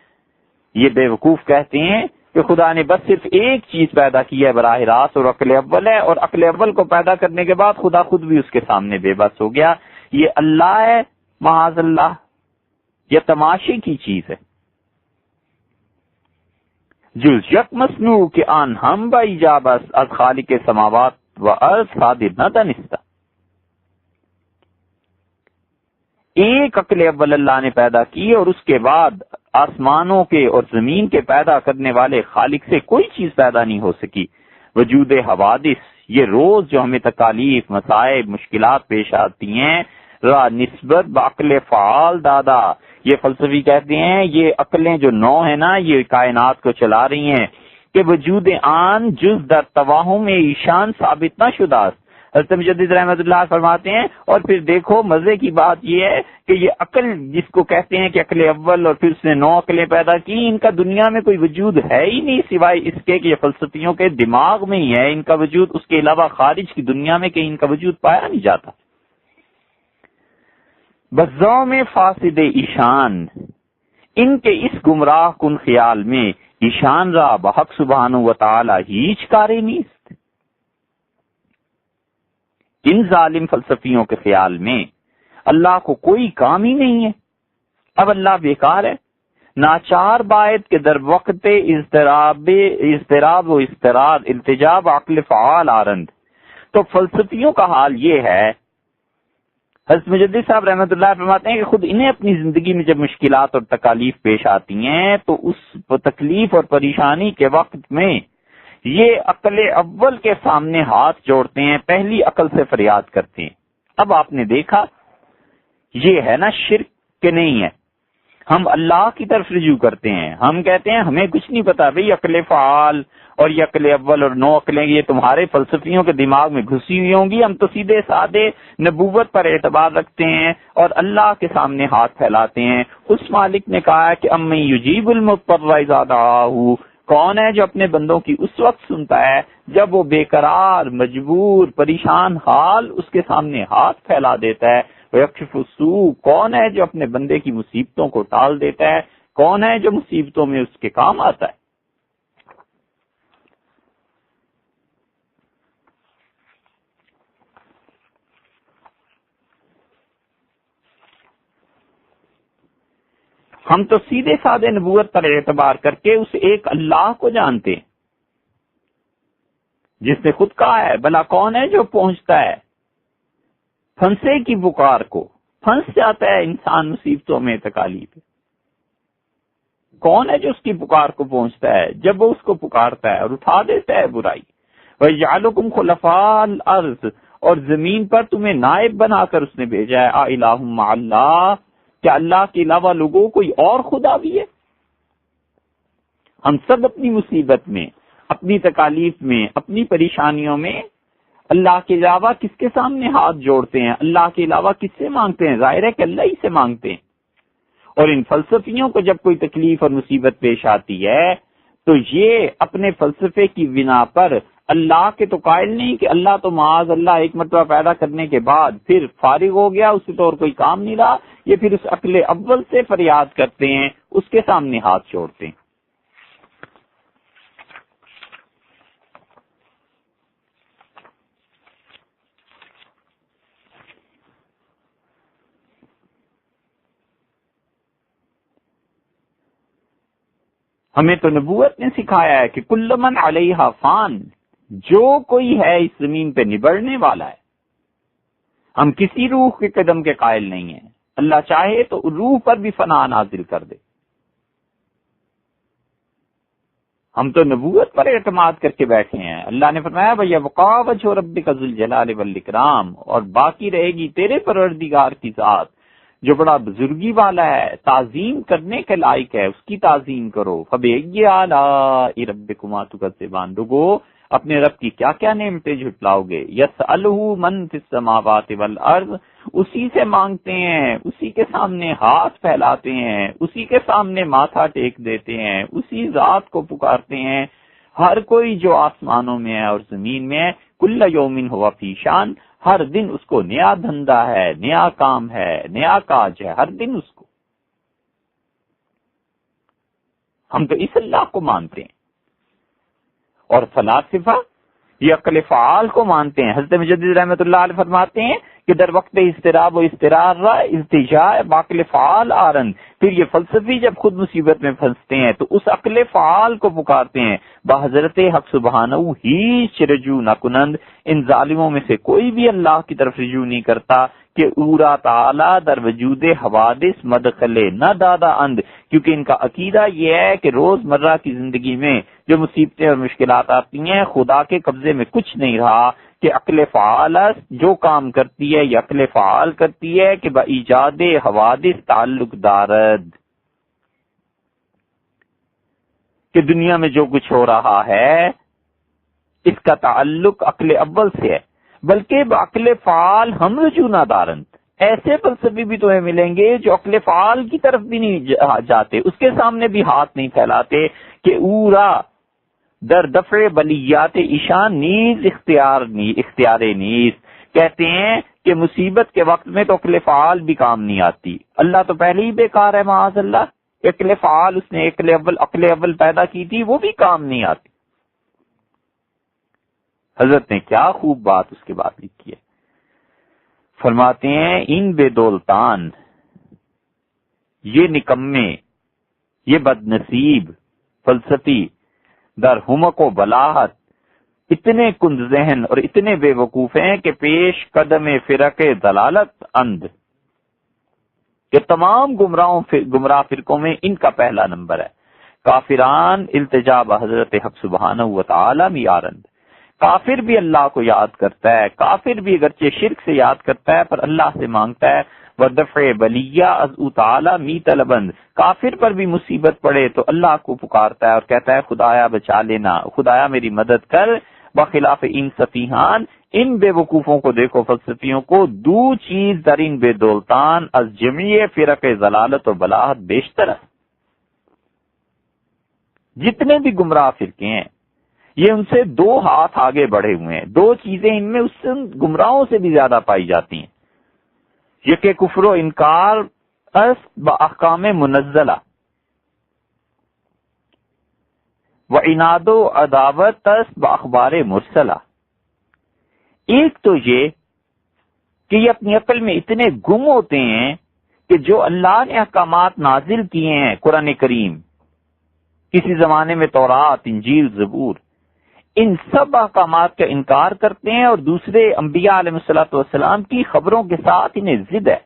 یہ بے وقوف کہتے ہیں کہ خدا نے بس صرف ایک چیز پیدا کی ہے براہ راست، اور عقل اول ہے، اور عقل اول کو پیدا کرنے کے بعد خدا خود بھی اس کے سامنے بے بس ہو گیا۔ یہ اللہ ہے معاذ اللہ، یہ تماشے کی چیز ہے۔ جز یک مصنوع کے آن ہم با ایجابس از خالق سماوات و ارض صادر نہ دانستہ۔ ایک عقل اول اللہ نے پیدا کی، اور اس کے بعد آسمانوں کے اور زمین کے پیدا کرنے والے خالق سے کوئی چیز پیدا نہیں ہو سکی۔ وجود حوادث، یہ روز جو ہمیں تکالیف، مصائب، مشکلات پیش آتی ہیں، را نسبت بعقل فعال دادا، یہ فلسفی کہتے ہیں یہ عقلیں جو 9 ہیں نا یہ کائنات کو چلا رہی ہیں کہ وجود آن جز در تواہم ایشان ثابت نہ شدہ۔ حضرت مجدد رحمۃ اللہ فرماتے ہیں اور پھر دیکھو مزے کی بات یہ ہے کہ یہ عقل جس کو کہتے ہیں کہ عقل اول اور پھر اس نے 9 عقلیں پیدا کی، ان کا دنیا میں کوئی وجود ہے ہی نہیں سوائے اس کے کہ یہ فلسفیوں کے دماغ میں ہی ہے، ان کا وجود اس کے علاوہ خارج کی دنیا میں کہیں ان کا وجود پایا نہیں جاتا۔ بزوں میں فاسد ایشان، ان کے اس گمراہ کن خیال میں ایشان را بحق سبحانہ و تعالی ہیچ کارے نیست۔ ان ظالم فلسفیوں کے خیال میں اللہ کو کوئی کام ہی نہیں ہے، اب اللہ بیکار ہے، ناچار باعث کے در وقت اضطراب و اضطراد التجاب عقل فعال آرند۔ تو فلسفیوں کا حال یہ ہے، حضرت مجدد صاحب رحمۃ اللہ فرماتے ہیں کہ خود انہیں اپنی زندگی میں جب مشکلات اور تکالیف پیش آتی ہیں تو اس تکلیف اور پریشانی کے وقت میں یہ عقل اول کے سامنے ہاتھ جوڑتے ہیں، پہلی عقل سے فریاد کرتے ہیں۔ اب آپ نے دیکھا یہ ہے نا شرک کہ نہیں ہے، ہم اللہ کی طرف رجوع کرتے ہیں، ہم کہتے ہیں ہمیں کچھ نہیں پتا بھئی عقل فعال اور یہ عقل اول اور 9 عقلیں یہ تمہارے فلسفیوں کے دماغ میں گھسی ہوئی ہوں گی، ہم تو سیدھے سادے نبوت پر اعتبار رکھتے ہیں اور اللہ کے سامنے ہاتھ پھیلاتے ہیں۔ اس مالک نے کہا کہ امن یجیب المضطر اذا دعاہ، کون ہے جو اپنے بندوں کی اس وقت سنتا ہے جب وہ بے قرار، مجبور، پریشان حال اس کے سامنے ہاتھ پھیلا دیتا ہے۔ ویکشف السوء، کون ہے جو اپنے بندے کی مصیبتوں کو ٹال دیتا ہے، کون ہے جو مصیبتوں میں اس کے کام آتا ہے۔ ہم تو سیدھے سادے نبوت پر اعتبار کر کے اس ایک اللہ کو جانتے ہیں جس نے خود کہا ہے بھلا کون ہے جو پہنچتا ہے پھنسے کی پکار کو، پھنس جاتا ہے انسان مصیبتوں میں، تکالیف، کون ہے جو اس کی پکار کو پہنچتا ہے جب وہ اس کو پکارتا ہے اور اٹھا دیتا ہے برائی۔ وَيَجْعَلُكُمْ خُلَفَاءَ الْأَرْضِ، اور زمین پر تمہیں نائب بنا کر اس نے بھیجا ہے۔ اَإِلَٰهٌ مَّعَ اللَّهِ، کیا اللہ کے علاوہ لوگوں کوئی اور خدا بھی ہے؟ ہم سب اپنی مصیبت میں، اپنی تکالیف میں، اپنی پریشانیوں میں اللہ کے علاوہ کس کے سامنے ہاتھ جوڑتے ہیں؟ اللہ کے علاوہ کس سے مانگتے ہیں؟ ظاہر ہے کہ اللہ ہی سے مانگتے ہیں۔ اور ان فلسفیوں کو جب کوئی تکلیف اور مصیبت پیش آتی ہے تو یہ اپنے فلسفے کی بنا پر اللہ کے تو قائل نہیں کہ اللہ تو معاذ اللہ ایک مرتبہ پیدا کرنے کے بعد پھر فارغ ہو گیا، اس سے تو اور کوئی کام نہیں رہا. یہ پھر اس عقل اول سے فریاد کرتے ہیں، اس کے سامنے ہاتھ چھوڑتے ہیں. ہمیں تو نبوت نے سکھایا ہے کہ کل من علیہا فان، جو کوئی ہے اس زمین پہ نبڑنے والا ہے. ہم کسی روح کے قدم کے قائل نہیں ہیں. اللہ چاہے تو روح پر بھی فنا نازل کر دے. ہم تو نبوت پر اعتماد کر کے بیٹھے ہیں. اللہ نے فرمایا بھیا وقا وجہ ربک ذو الجلال والاکرام، اور باقی رہے گی تیرے پروردگار کی ذات جو بڑا بزرگی والا ہے، تعظیم کرنے کے لائق ہے، اس کی تعظیم کرو. فبأي آلاء ربكما تكذبان، لوگو اپنے رب کی کیا کیا نعمتیں جھٹلاؤ گے. یسألہ من فی السماوات والارض، اسی سے مانگتے ہیں، اسی کے سامنے ہاتھ پھیلاتے ہیں، اسی کے سامنے ماتھا ٹیک دیتے ہیں، اسی ذات کو پکارتے ہیں. ہر کوئی جو آسمانوں میں ہے اور زمین میں ہے، کل یوم ہوا فی شان، ہر دن اس کو نیا دھندا ہے، نیا کام ہے، نیا کاج ہے، ہر دن اس کو. ہم تو اس اللہ کو مانتے ہیں. اور فلاسفہ یہ عقل فعال کو مانتے ہیں. حضرت مجدد رحمۃ اللہ علیہ فرماتے ہیں کہ در وقت اضطراب و اضطرار التجاء باقل فعال آرن، پھر یہ فلسفی جب خود مصیبت میں پھنستے ہیں تو اس عقل فعال کو پکارتے ہیں. بحضرت حق سبحانہ ہیچ رجوع نہ کنند، ان ظالموں میں سے کوئی بھی اللہ کی طرف رجوع نہیں کرتا کہ اورا تعالی در وجود حوادث مدخل نہ دادا اند، کیونکہ ان کا عقیدہ یہ ہے کہ روز مرہ کی زندگی میں جو مصیبتیں اور مشکلات آتی ہیں خدا کے قبضے میں کچھ نہیں رہا، کہ عقل فعال جو کام کرتی ہے یہ عقل فعال کرتی ہے کہ با ایجاد حوادث تعلق دارد، کہ دنیا میں جو کچھ ہو رہا ہے اس کا تعلق عقل اول سے ہے. بلکہ بعقل فعال ہم رجوع نہ دارند، ایسے فلسفی بھی تمہیں ملیں گے جو عقل فعال کی طرف بھی نہیں جاتے، اس کے سامنے بھی ہاتھ نہیں پھیلاتے کہ اورا در دفع بلیات ایشان نیز اختیار نیز. کہتے ہیں کہ مصیبت کے وقت میں تو عقل فعال بھی کام نہیں آتی. اللہ تو پہلے ہی بیکار ہے معاذ اللہ. عقل فعال اس نے عقل اول پیدا کی تھی، وہ بھی کام نہیں آتی. حضرت نے کیا خوب بات اس کے بعد لکھی ہے. فرماتے ہیں ان بے دولتان، یہ نکمے، یہ بد نصیب فلسفی در حمق و بلاحت اتنے کند ذہن اور اتنے بے وقوف ہیں کہ پیش قدم فرق ضلالت اند، کہ تمام گمراہ فرقوں میں ان کا پہلا نمبر ہے. کافران التجا بحضرت حق سبحانہ و تعالی میارند، کافر بھی اللہ کو یاد کرتا ہے، کافر بھی اگرچہ شرک سے یاد کرتا ہے پر اللہ سے مانگتا ہے. ودفع بلیہ از تعالی می طلبند، کافر پر بھی مصیبت پڑے تو اللہ کو پکارتا ہے اور کہتا ہے خدایا بچا لینا، خدایا میری مدد کر. بخلاف ان سفیہان، ان بے وقوفوں کو دیکھو فلسفیوں کو، دو چیز در ان بے دولتان از جمیع فرق ضلالت و بلاحت بیشتر ہے. جتنے بھی گمراہ فرقے ہیں یہ ان سے دو ہاتھ آگے بڑھے ہوئے ہیں. دو چیزیں ان میں اس سے گمراہوں سے بھی زیادہ پائی جاتی ہیں. یہ کہ کفر و انکار اس باحکام منزلہ و عناد و عداوت اس باخبار مرسلہ. ایک تو یہ کہ یہ اپنی عقل میں اتنے گم ہوتے ہیں کہ جو اللہ نے احکامات نازل کیے ہیں، قرآن کریم، کسی زمانے میں تورات، انجیل، زبور، ان سب احکامات کا انکار کرتے ہیں. اور دوسرے انبیاء علیہ الصلوۃ والسلام کی خبروں کے ساتھ انہیں ضد ہے.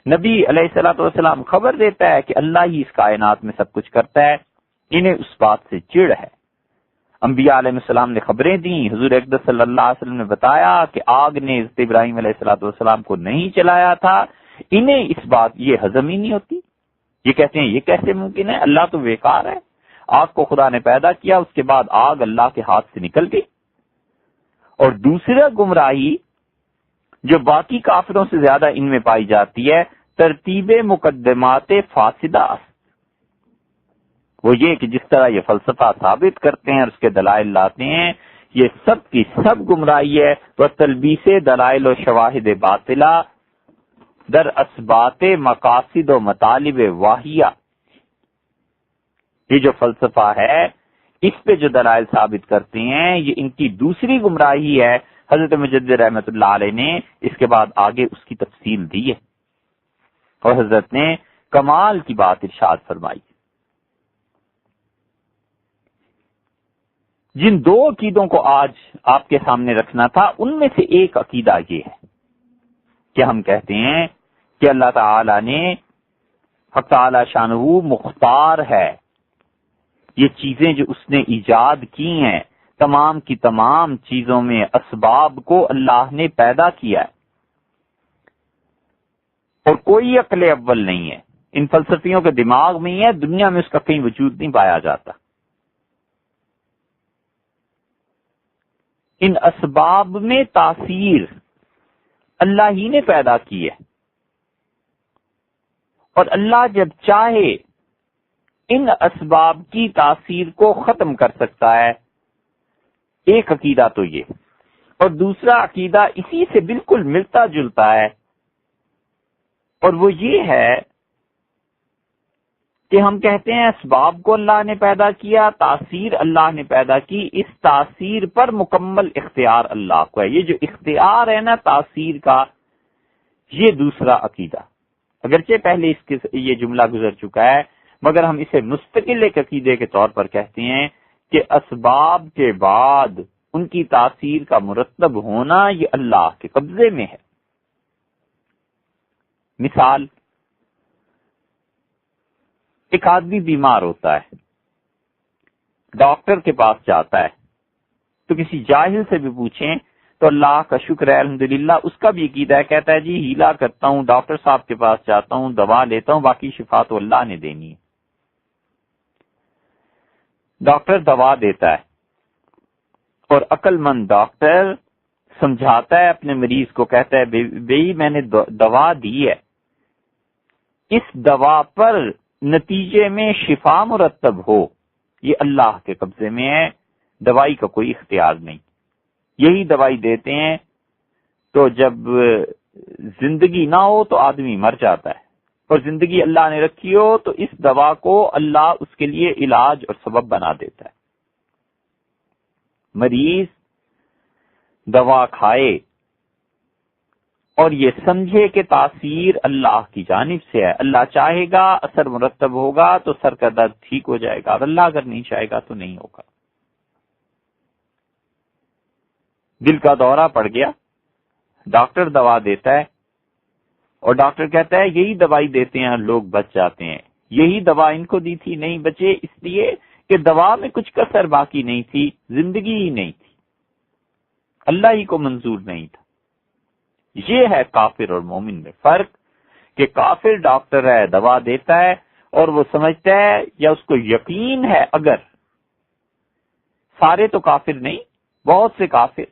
نبی علیہ الصلوۃ والسلام خبر دیتا ہے کہ اللہ ہی اس کائنات میں سب کچھ کرتا ہے، انہیں اس بات سے چڑ ہے. انبیاء علیہ السلام نے خبریں دیں، حضور اقدس صلی اللہ علیہ وسلم نے بتایا کہ آگ نے حضرت ابراہیم علیہ الصلوۃ والسلام کو نہیں چلایا تھا. انہیں اس بات یہ ہضم ہی نہیں ہوتی. یہ کہتے ہیں یہ کیسے ممکن ہے، اللہ تو بیکار ہے. آگ کو خدا نے پیدا کیا، اس کے بعد آگ اللہ کے ہاتھ سے نکل گئی. اور دوسرا گمراہی جو باقی کافروں سے زیادہ ان میں پائی جاتی ہے، ترتیب مقدمات فاسدہ. وہ یہ کہ جس طرح یہ فلسفہ ثابت کرتے ہیں اور اس کے دلائل لاتے ہیں یہ سب کی سب گمراہی ہے. وہ تلبیس دلائل و شواہد باطلہ در اسبات مقاصد و مطالب واہیہ، یہ جو فلسفہ ہے اس پہ جو دلائل ثابت کرتے ہیں یہ ان کی دوسری گمراہی ہے. حضرت مجدد رحمۃ اللہ علیہ نے اس کے بعد آگے اس کی تفصیل دی ہے اور حضرت نے کمال کی بات ارشاد فرمائی. جن دو عقیدوں کو آج آپ کے سامنے رکھنا تھا ان میں سے ایک عقیدہ یہ ہے کہ ہم کہتے ہیں کہ اللہ تعالی نے حق تعالی شانہ مختار ہے. یہ چیزیں جو اس نے ایجاد کی ہیں تمام کی تمام چیزوں میں اسباب کو اللہ نے پیدا کیا ہے اور کوئی عقل اول نہیں ہے. ان فلسفیوں کے دماغ میں ہی ہے، دنیا میں اس کا کہیں وجود نہیں پایا جاتا. ان اسباب میں تاثیر اللہ ہی نے پیدا کی ہے اور اللہ جب چاہے ان اسباب کی تاثیر کو ختم کر سکتا ہے. ایک عقیدہ تو یہ، اور دوسرا عقیدہ اسی سے بالکل ملتا جلتا ہے اور وہ یہ ہے کہ ہم کہتے ہیں اسباب کو اللہ نے پیدا کیا، تاثیر اللہ نے پیدا کی، اس تاثیر پر مکمل اختیار اللہ کو ہے. یہ جو اختیار ہے نا تاثیر کا، یہ دوسرا عقیدہ، اگرچہ پہلے اس کے یہ جملہ گزر چکا ہے مگر ہم اسے مستقل ایک عقیدے کے طور پر کہتے ہیں کہ اسباب کے بعد ان کی تاثیر کا مرتب ہونا یہ اللہ کے قبضے میں ہے. مثال، ایک آدمی بیمار ہوتا ہے، ڈاکٹر کے پاس جاتا ہے تو کسی جاہل سے بھی پوچھیں تو اللہ کا شکر ہے الحمدللہ اس کا بھی عقیدہ ہے، کہتا ہے جی ہیلا کرتا ہوں، ڈاکٹر صاحب کے پاس جاتا ہوں، دوا لیتا ہوں، باقی شفا تو اللہ نے دینی ہے. ڈاکٹر دوا دیتا ہے اور عقل مند ڈاکٹر سمجھاتا ہے اپنے مریض کو، کہتا ہے بھئی میں نے دوا دی ہے، اس دوا پر نتیجے میں شفا مرتب ہو یہ اللہ کے قبضے میں ہے، دوائی کا کوئی اختیار نہیں. یہی دوائی دیتے ہیں تو جب زندگی نہ ہو تو آدمی مر جاتا ہے اور زندگی اللہ نے رکھی ہو تو اس دوا کو اللہ اس کے لیے علاج اور سبب بنا دیتا ہے. مریض دوا کھائے اور یہ سمجھے کہ تاثیر اللہ کی جانب سے ہے، اللہ چاہے گا اثر مرتب ہوگا تو سر کا درد ٹھیک ہو جائے گا، اللہ اگر نہیں چاہے گا تو نہیں ہوگا. دل کا دورہ پڑ گیا، ڈاکٹر دوا دیتا ہے اور ڈاکٹر کہتا ہے یہی دوائی دیتے ہیں لوگ بچ جاتے ہیں، یہی دوا ان کو دی تھی نہیں بچے، اس لیے کہ دوا میں کچھ کسر باقی نہیں تھی، زندگی ہی نہیں تھی، اللہ ہی کو منظور نہیں تھا. یہ ہے کافر اور مومن میں فرق کہ کافر ڈاکٹر ہے دوا دیتا ہے اور وہ سمجھتا ہے یا اس کو یقین ہے، اگر سارے تو کافر نہیں، بہت سے کافر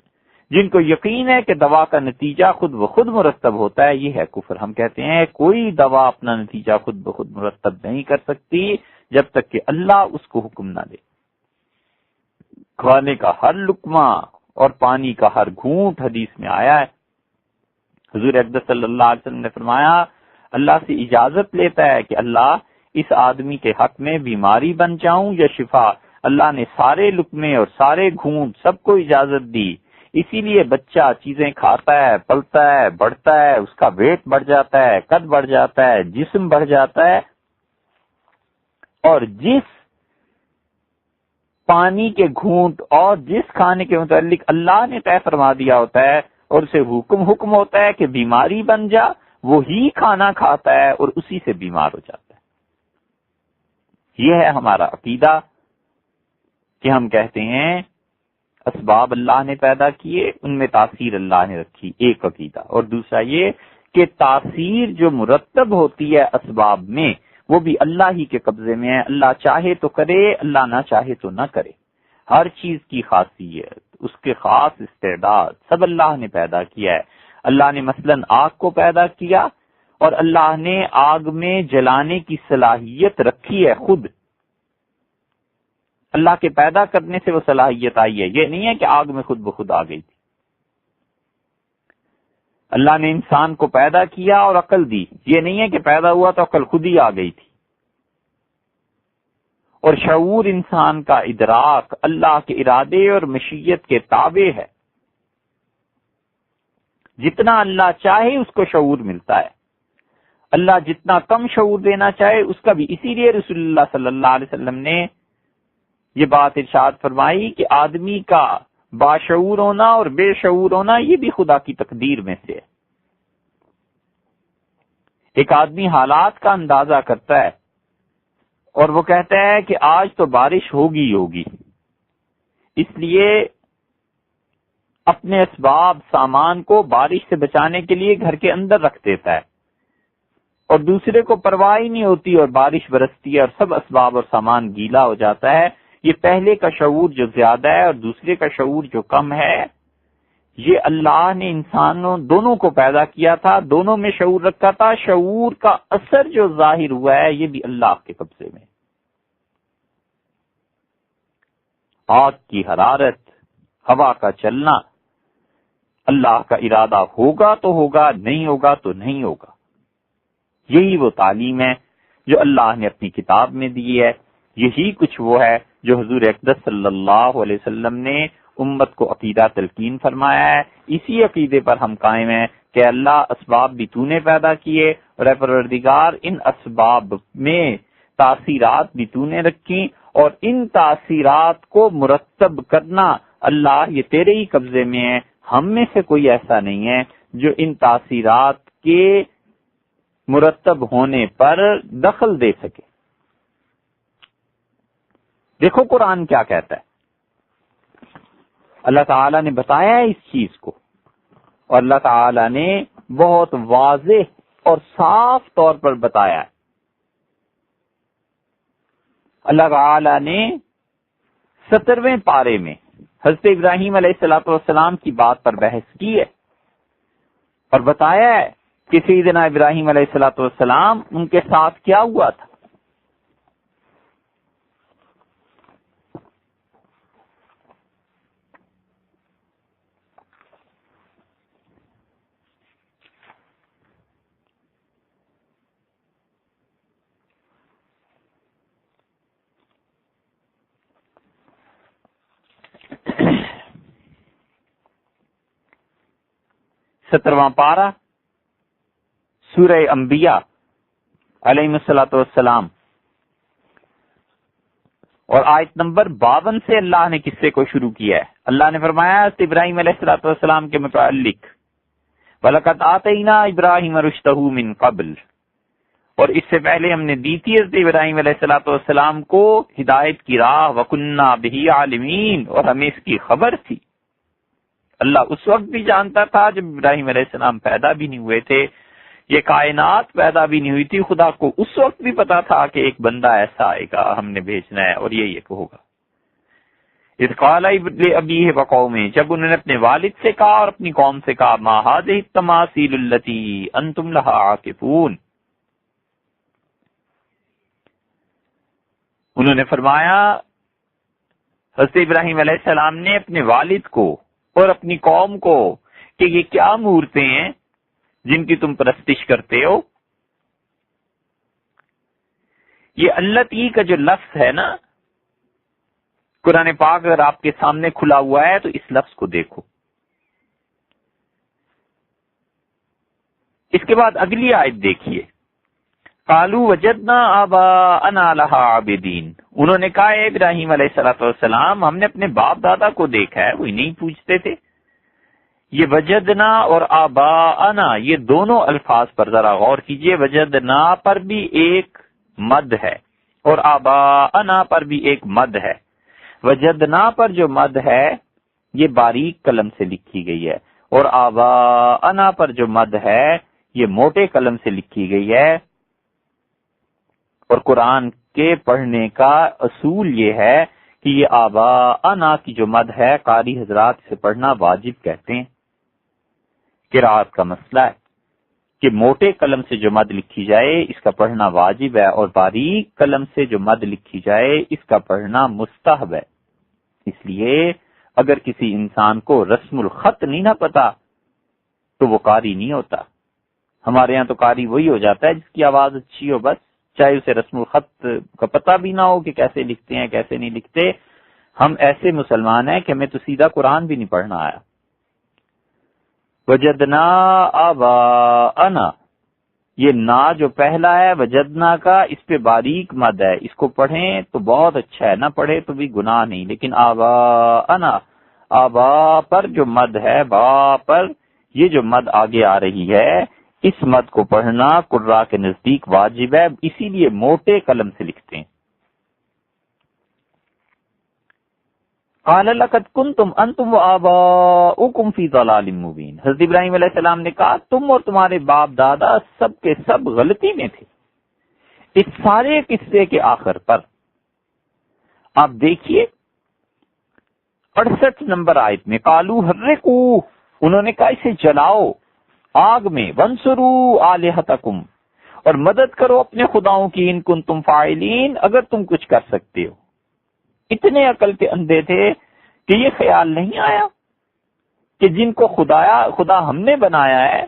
جن کو یقین ہے کہ دوا کا نتیجہ خود بخود مرتب ہوتا ہے، یہ ہے کفر. ہم کہتے ہیں کوئی دوا اپنا نتیجہ خود بخود مرتب نہیں کر سکتی جب تک کہ اللہ اس کو حکم نہ دے. کھانے کا ہر لقمہ اور پانی کا ہر گھونٹ حدیث میں آیا ہے. حضور اقدس صلی اللہ علیہ وسلم نے فرمایا اللہ سے اجازت لیتا ہے کہ اللہ اس آدمی کے حق میں بیماری بن جاؤں یا شفا. اللہ نے سارے لقمے اور سارے گھونٹ سب کو اجازت دی. اسی لیے بچہ چیزیں کھاتا ہے، پلتا ہے، بڑھتا ہے، اس کا ویٹ بڑھ جاتا ہے، قد بڑھ جاتا ہے، جسم بڑھ جاتا ہے، اور جس پانی کے گھونٹ اور جس کھانے کے متعلق اللہ نے طے فرما دیا ہوتا ہے اور اسے حکم ہوتا ہے کہ بیماری بن جا، وہی کھانا کھاتا ہے اور اسی سے بیمار ہو جاتا ہے. یہ ہے ہمارا عقیدہ کہ ہم کہتے ہیں اسباب اللہ نے پیدا کیے، ان میں تاثیر اللہ نے رکھی، ایک عقیدہ. اور دوسرا یہ کہ تاثیر جو مرتب ہوتی ہے اسباب میں وہ بھی اللہ ہی کے قبضے میں ہے، اللہ چاہے تو کرے، اللہ نہ چاہے تو نہ کرے. ہر چیز کی خاصیت، اس کے خاص استعداد سب اللہ نے پیدا کیا ہے. اللہ نے مثلا آگ کو پیدا کیا اور اللہ نے آگ میں جلانے کی صلاحیت رکھی ہے خود. اللہ کے پیدا کرنے سے وہ صلاحیت آئی ہے، یہ نہیں ہے کہ آگ میں خود بخود آ گئی تھی۔ اللہ نے انسان کو پیدا کیا اور عقل دی، یہ نہیں ہے کہ پیدا ہوا تو عقل خود ہی آ گئی تھی۔ اور شعور انسان کا ادراک اللہ کے ارادے اور مشیت کے تابع ہے، جتنا اللہ چاہے اس کو شعور ملتا ہے، اللہ جتنا کم شعور دینا چاہے اس کا بھی۔ اسی لیے رسول اللہ صلی اللہ علیہ وسلم نے یہ بات ارشاد فرمائی کہ آدمی کا باشعور ہونا اور بے شعور ہونا یہ بھی خدا کی تقدیر میں سے ہے۔ ایک آدمی حالات کا اندازہ کرتا ہے اور وہ کہتا ہے کہ آج تو بارش ہوگی ہی ہوگی، اس لیے اپنے اسباب سامان کو بارش سے بچانے کے لیے گھر کے اندر رکھ دیتا ہے، اور دوسرے کو پرواہ ہی نہیں ہوتی اور بارش برستی ہے اور سب اسباب اور سامان گیلا ہو جاتا ہے۔ یہ پہلے کا شعور جو زیادہ ہے اور دوسرے کا شعور جو کم ہے، یہ اللہ نے انسانوں دونوں کو پیدا کیا تھا، دونوں میں شعور رکھا تھا۔ شعور کا اثر جو ظاہر ہوا ہے یہ بھی اللہ کے قبضے میں۔ آگ کی حرارت، ہوا کا چلنا، اللہ کا ارادہ ہوگا تو ہوگا، نہیں ہوگا تو نہیں ہوگا۔ یہی وہ تعلیم ہے جو اللہ نے اپنی کتاب میں دی ہے، یہی کچھ وہ ہے جو حضور اقدس صلی اللہ علیہ وسلم نے امت کو عقیدہ تلقین فرمایا ہے۔ اسی عقیدے پر ہم قائم ہیں کہ اللہ اسباب بھی تو نے پیدا کیے، اور اے پروردگار ان اسباب میں تاثیرات بھی تو نے رکھی، اور ان تاثیرات کو مرتب کرنا اللہ یہ تیرے ہی قبضے میں ہے۔ ہم میں سے کوئی ایسا نہیں ہے جو ان تاثیرات کے مرتب ہونے پر دخل دے سکے۔ دیکھو قرآن کیا کہتا ہے، اللہ تعالیٰ نے بتایا ہے اس چیز کو، اور اللہ تعالیٰ نے بہت واضح اور صاف طور پر بتایا ہے۔ اللہ تعالیٰ نے 17ویں پارے میں حضرت ابراہیم علیہ السلام کی بات پر بحث کی ہے اور بتایا ہے کہ سیدنا ابراہیم علیہ السلام ان کے ساتھ کیا ہوا تھا۔ سترواں پارہ سورہ انبیاء علیہ السلام اور آیت نمبر 52 سے اللہ نے قصے کو شروع کیا ہے۔ اللہ نے فرمایا ابراہیم علیہ السلام کے متعلق وَلَقَدْ آتَيْنَا إِبْرَاهِيمَ رُشْدَهُ مِنْ قَبْلُ، اور اس سے پہلے ہم نے دی تھی حضرت ابراہیم علیہ السلام کو ہدایت کی راہ، وَكُنَّا بِهِ عَالِمِينَ، اور ہمیں اس کی خبر تھی۔ اللہ اس وقت بھی جانتا تھا جب ابراہیم علیہ السلام پیدا بھی نہیں ہوئے تھے، یہ کائنات پیدا بھی نہیں ہوئی تھی، خدا کو اس وقت بھی پتا تھا کہ ایک بندہ ایسا آئے گا ہم نے بھیجنا ہے اور یہ ہوگا۔ اذ قال لأبیہ وقومہ، جب انہوں نے اپنے والد سے کہا اور اپنی قوم سے کہا، ما هذه التماثیل التي انتم لها عاکفون، انہوں نے فرمایا حضرت ابراہیم علیہ السلام نے اپنے والد کو اور اپنی قوم کو کہ یہ کیا مورتیں ہیں جن کی تم پرستش کرتے ہو۔ یہ اللتی کا جو لفظ ہے نا، قرآن پاک اگر آپ کے سامنے کھلا ہوا ہے تو اس لفظ کو دیکھو۔ اس کے بعد اگلی آیت دیکھیے، قالوا وجدنا آباءنا لها عابدین، انہوں نے کہا اے ابراہیم علیہ السلام ہم نے اپنے باپ دادا کو دیکھا ہے، وہی نہیں پوچھتے تھے۔ یہ وجدنا اور آباءنا یہ دونوں الفاظ پر ذرا غور کیجئے، وجدنا پر بھی ایک مد ہے اور آباءنا پر بھی ایک مد ہے۔ وجدنا پر جو مد ہے یہ باریک قلم سے لکھی گئی ہے، اور آباءنا پر جو مد ہے یہ موٹے قلم سے لکھی گئی ہے۔ اور قرآن کے پڑھنے کا اصول یہ ہے کہ یہ آباءنا کی جو مد ہے قاری حضرات سے پڑھنا واجب کہتے ہیں، قرات کا مسئلہ ہے۔ کہ موٹے قلم سے جو مد لکھی جائے اس کا پڑھنا واجب ہے، اور باریک قلم سے جو مد لکھی جائے اس کا پڑھنا مستحب ہے۔ اس لیے اگر کسی انسان کو رسم الخط نہیں نہ پتا تو وہ قاری نہیں ہوتا۔ ہمارے ہاں تو قاری وہی ہو جاتا ہے جس کی آواز اچھی ہو، بس چاہے اسے رسم الخط کا پتہ بھی نہ ہو کہ کیسے لکھتے ہیں کیسے نہیں لکھتے۔ ہم ایسے مسلمان ہیں کہ ہمیں تو سیدھا قرآن بھی نہیں پڑھنا آیا۔ وجدنا آباءنا، یہ نا جو پہلا ہے وجدنا کا، اس پہ باریک مد ہے، اس کو پڑھیں تو بہت اچھا ہے، نہ پڑھے تو بھی گناہ نہیں، لیکن آباءنا، آبا پر جو مد ہے، با پر یہ جو مد آگے آ رہی ہے، اس مد کو پڑھنا قراء کے نزدیک واجب ہے، اسی لیے موٹے قلم سے لکھتے ہیں۔ قال لقد کنتم انتم وآباؤکم فی ضلال مبین، حضرت ابراہیم علیہ السلام نے کہا تم اور تمہارے باپ دادا سب کے سب غلطی میں تھے۔ اس سارے قصے کے آخر پر آپ دیکھیے 68 نمبر آیت میں قالو حرقو، انہوں نے کہا اسے جلاؤ آگ میں، وانصروا آلہتکم، اور مدد کرو اپنے خداؤں کی، ان کنتم فاعلین، اگر تم کچھ کر سکتے ہو۔ اتنے عقل کے اندھے تھے کہ یہ خیال نہیں آیا کہ جن کو خدا ہم نے بنایا ہے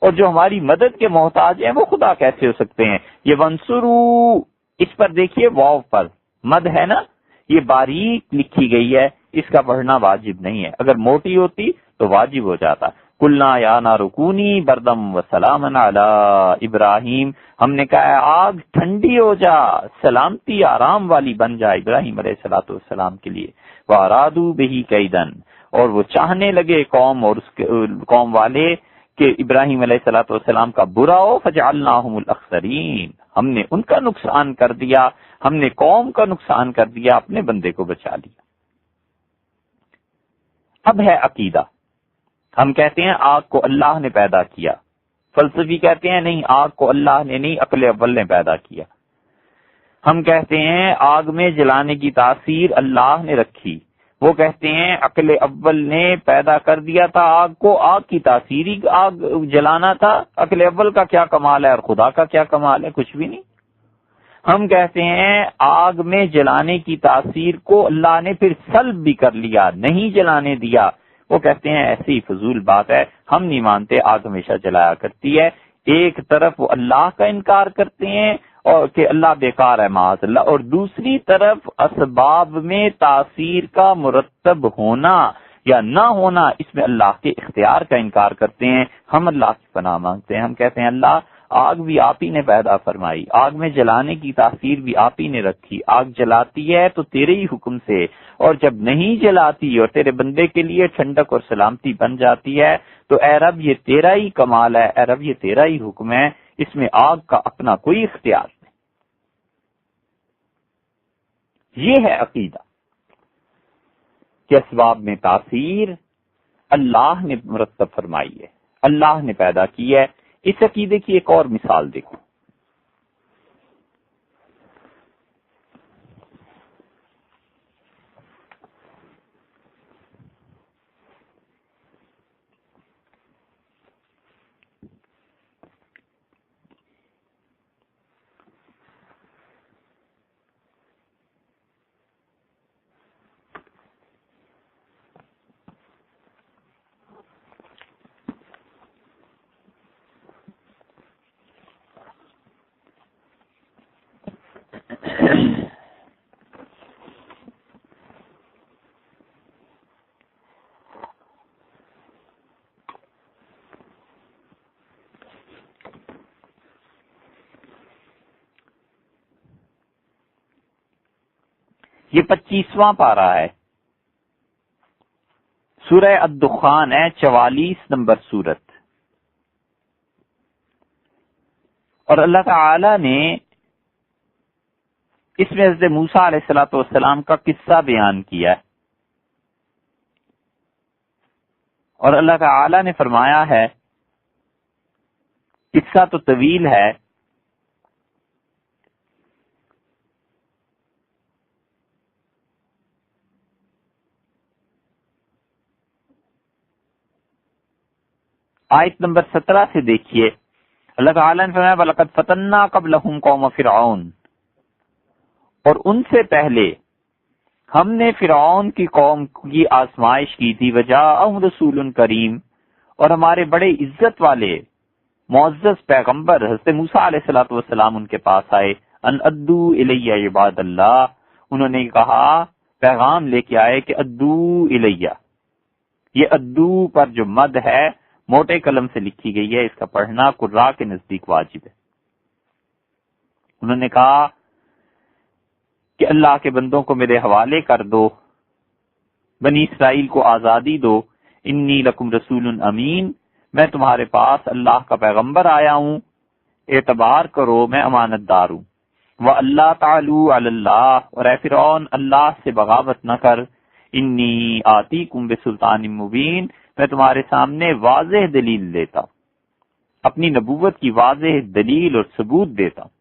اور جو ہماری مدد کے محتاج ہیں وہ خدا کیسے ہو سکتے ہیں۔ یہ ونصرو، اس پر دیکھیے واو پر مد ہے نا، یہ باریک لکھی گئی ہے، اس کا پڑھنا واجب نہیں ہے، اگر موٹی ہوتی تو واجب ہو جاتا۔ قلنا یا نار کونی بردم و سلام علی ابراہیم، ہم نے کہا ہے آگ ٹھنڈی ہو جا، سلامتی آرام والی بن جا ابراہیم علیہ الصلوۃ والسلام کے لیے۔ وارادو بہی کیدن، اور وہ چاہنے لگے قوم اور اس کے قوم والے کہ ابراہیم علیہ الصلوۃ والسلام کا برا ہو، فجعلناہم الاخسرین، ہم نے ان کا نقصان کر دیا، ہم نے قوم کا نقصان کر دیا، اپنے بندے کو بچا لیا۔ اب ہے عقیدہ، ہم کہتے ہیں آگ کو اللہ نے پیدا کیا، فلسفی کہتے ہیں نہیں، آگ کو اللہ نے نہیں، عقل اول نے پیدا کیا۔ ہم کہتے ہیں آگ میں جلانے کی تاثیر اللہ نے رکھی، وہ کہتے ہیں عقل اول نے پیدا کر دیا تھا آگ کو، آگ کی تاثیر ہی آگ جلانا تھا، عقل اول کا کیا کمال ہے اور خدا کا کیا کمال ہے، کچھ بھی نہیں۔ ہم کہتے ہیں آگ میں جلانے کی تاثیر کو اللہ نے پھر سلب بھی کر لیا، نہیں جلانے دیا، وہ کہتے ہیں ایسی فضول بات ہے، ہم نہیں مانتے آگ ہمیشہ جلایا کرتی ہے۔ ایک طرف وہ اللہ کا انکار کرتے ہیں اور کہ اللہ بیکار ہے معاذ اللہ، اور دوسری طرف اسباب میں تاثیر کا مرتب ہونا یا نہ ہونا، اس میں اللہ کے اختیار کا انکار کرتے ہیں۔ ہم اللہ کی پناہ مانگتے ہیں، ہم کہتے ہیں اللہ آگ بھی آپ ہی نے پیدا فرمائی، آگ میں جلانے کی تاثیر بھی آپ ہی نے رکھی، آگ جلاتی ہے تو تیرے ہی حکم سے، اور جب نہیں جلاتی اور تیرے بندے کے لیے ٹھنڈک اور سلامتی بن جاتی ہے تو اے رب یہ تیرا ہی کمال ہے، اے رب یہ تیرا ہی حکم ہے، اس میں آگ کا اپنا کوئی اختیار نہیں۔ یہ ہے عقیدہ کہ اسباب میں تاثیر اللہ نے مرتب فرمائی ہے، اللہ نے پیدا کی ہے۔ اس عقیدے کی ایک اور مثال دیکھو، یہ 25واں پارہ ہے، سورہ الدخان ہے، 44 نمبر سورت، اور اللہ تعالی نے اس میں حضرت موسیٰ علیہ الصلوۃ والسلام کا قصہ بیان کیا ہے، اور اللہ تعالی نے فرمایا ہے، قصہ تو طویل ہے، آیت نمبر 17 سے دیکھیے، اللہ تعالیٰ نے فرمایا وَلَقَدْ فَتَنَّا قَبْلَهُمْ قَوْمَ فِرْعَوْنَ، اور ان سے پہلے ہم نے فرعون کی قوم کی آزمائش کی تھی، وَجَاءَهُمْ رَسُولٌ کریم، اور ہمارے بڑے عزت والے معزز پیغمبر حضرت موسیٰ علیہ السلام ان کے پاس آئے، ان ادو الیہ عباد اللہ، انہوں نے کہا پیغام لے کے آئے کہ ادو الیہ، یہ ادو پر جو مد ہے موٹے قلم سے لکھی گئی ہے، اس کا پڑھنا قراء کے نزدیک واجب ہے۔ انہوں نے کہا کہ اللہ کے بندوں کو میرے حوالے کر دو، بنی اسرائیل کو آزادی دو، انی لکم رسول امین، میں تمہارے پاس اللہ کا پیغمبر آیا ہوں، اعتبار کرو میں امانت دار ہوں۔ وَأَلَّا تَعْلُوا عَلَى اللَّهِ، اور اے فرعون اللہ سے بغاوت نہ کر، انی آتیکم بسلطان مبین، میں تمہارے سامنے واضح دلیل دیتا ہوں، اپنی نبوت کی واضح دلیل اور ثبوت دیتا ہوں۔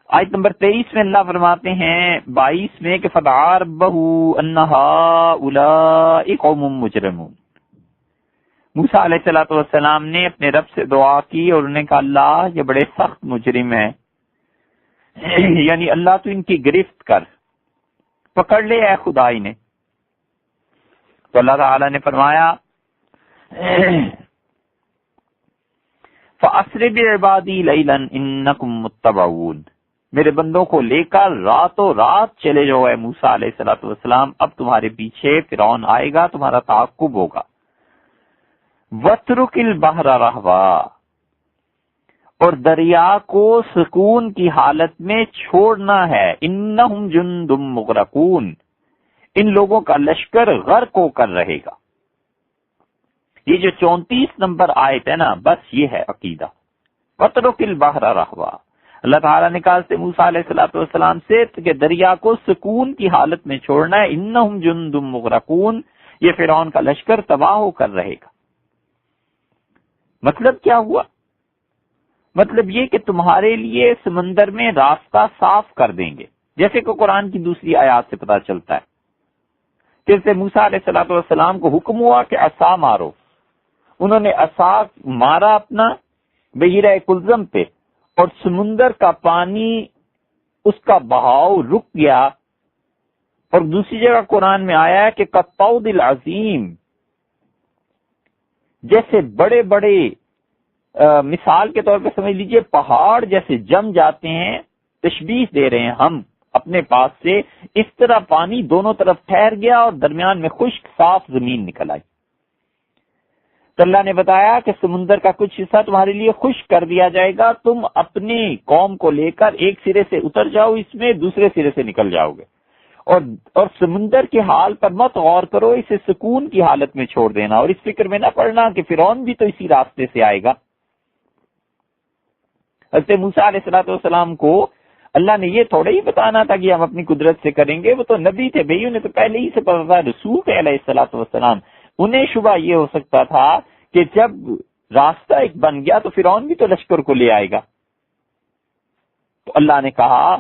آیت نمبر 23 میں اللہ فرماتے ہیں 22 میں کہ فَدَعَا رَبَّهُ أَنَّ هَٰؤُلَاءِ قَوْمٌ مُجْرِمُونَ، موسیٰ علیہ السلام نے اپنے رب سے دعا کی اور انہوں نے کہا اللہ یہ بڑے سخت مجرم ہیں، یعنی اللہ تو ان کی گرفت کر، پکڑ لے اے خدا انہیں۔ تو اللہ تعالی نے فرمایا فَأَسْرِ بِعِبَادِي لَيْلًا إِنَّكُمْ مُتَّبَعُونَ، میرے بندوں کو لے کر راتوں رات چلے جاؤ اے موسیٰ علیہ السلام، اب تمہارے پیچھے فرعون آئے گا، تمہارا تعاقب ہوگا۔ وَاتْرُكِ الْبَحْرَ رَهْوًا، اور دریا کو سکون کی حالت میں چھوڑنا ہے، اِنَّهُمْ جُنْدٌ مُغْرَقُونَ، ان لوگوں کا لشکر غرق ہو کر رہے گا۔ یہ جو 34 نمبر آیت ہے نا، بس یہ ہے عقیدہ۔ وَاتْرُكِ الْبَحْرَ رَهْوًا، اللہ تعالیٰ نے کہا کہ موسیٰ علیہ السلام سے کہ دریا کو سکون کی حالت میں چھوڑنا ہے، اِنَّهُمْ جُنْدٌ مُغْرَقُونَ، یہ فرعون کا لشکر تباہ ہو کر رہے گا۔ مطلب کیا ہوا؟ مطلب یہ کہ تمہارے لیے سمندر میں راستہ صاف کر دیں گے، جیسے کہ قرآن کی دوسری آیات سے پتہ چلتا ہے کہ سے موسیٰ علیہ السلام کو حکم ہوا کہ عصا مارو، انہوں نے عصا مارا اپنا بحیرہ کلزم پہ، اور سمندر کا پانی اس کا بہاؤ رک گیا، اور دوسری جگہ قرآن میں آیا ہے کہ کالطود العظیم، جیسے بڑے بڑے مثال کے طور پہ سمجھ لیجئے پہاڑ جیسے جم جاتے ہیں، تشبیہ دے رہے ہیں ہم اپنے پاس سے، اس طرح پانی دونوں طرف ٹھہر گیا اور درمیان میں خشک صاف زمین نکل آئی۔ تو اللہ نے بتایا کہ سمندر کا کچھ حصہ تمہارے لیے خشک کر دیا جائے گا، تم اپنی قوم کو لے کر ایک سرے سے اتر جاؤ، اس میں دوسرے سرے سے نکل جاؤ گے، اور سمندر کے حال پر مت غور کرو، اسے سکون کی حالت میں چھوڑ دینا، اور اس فکر میں نہ پڑنا کہ فرعون بھی تو اسی راستے سے آئے گا۔ حضرت موسیٰ علیہ السلام کو اللہ نے یہ تھوڑا ہی بتانا تھا کہ ہم اپنی قدرت سے کریں گے، وہ تو نبی تھے بھائی، انہیں تو پہلے ہی سے پتا تھا، رسول تھے علیہ السلام، انہیں شبہ یہ ہو سکتا تھا کہ جب راستہ ایک بن گیا تو فرعون بھی تو لشکر کو لے آئے گا۔ تو اللہ نے کہا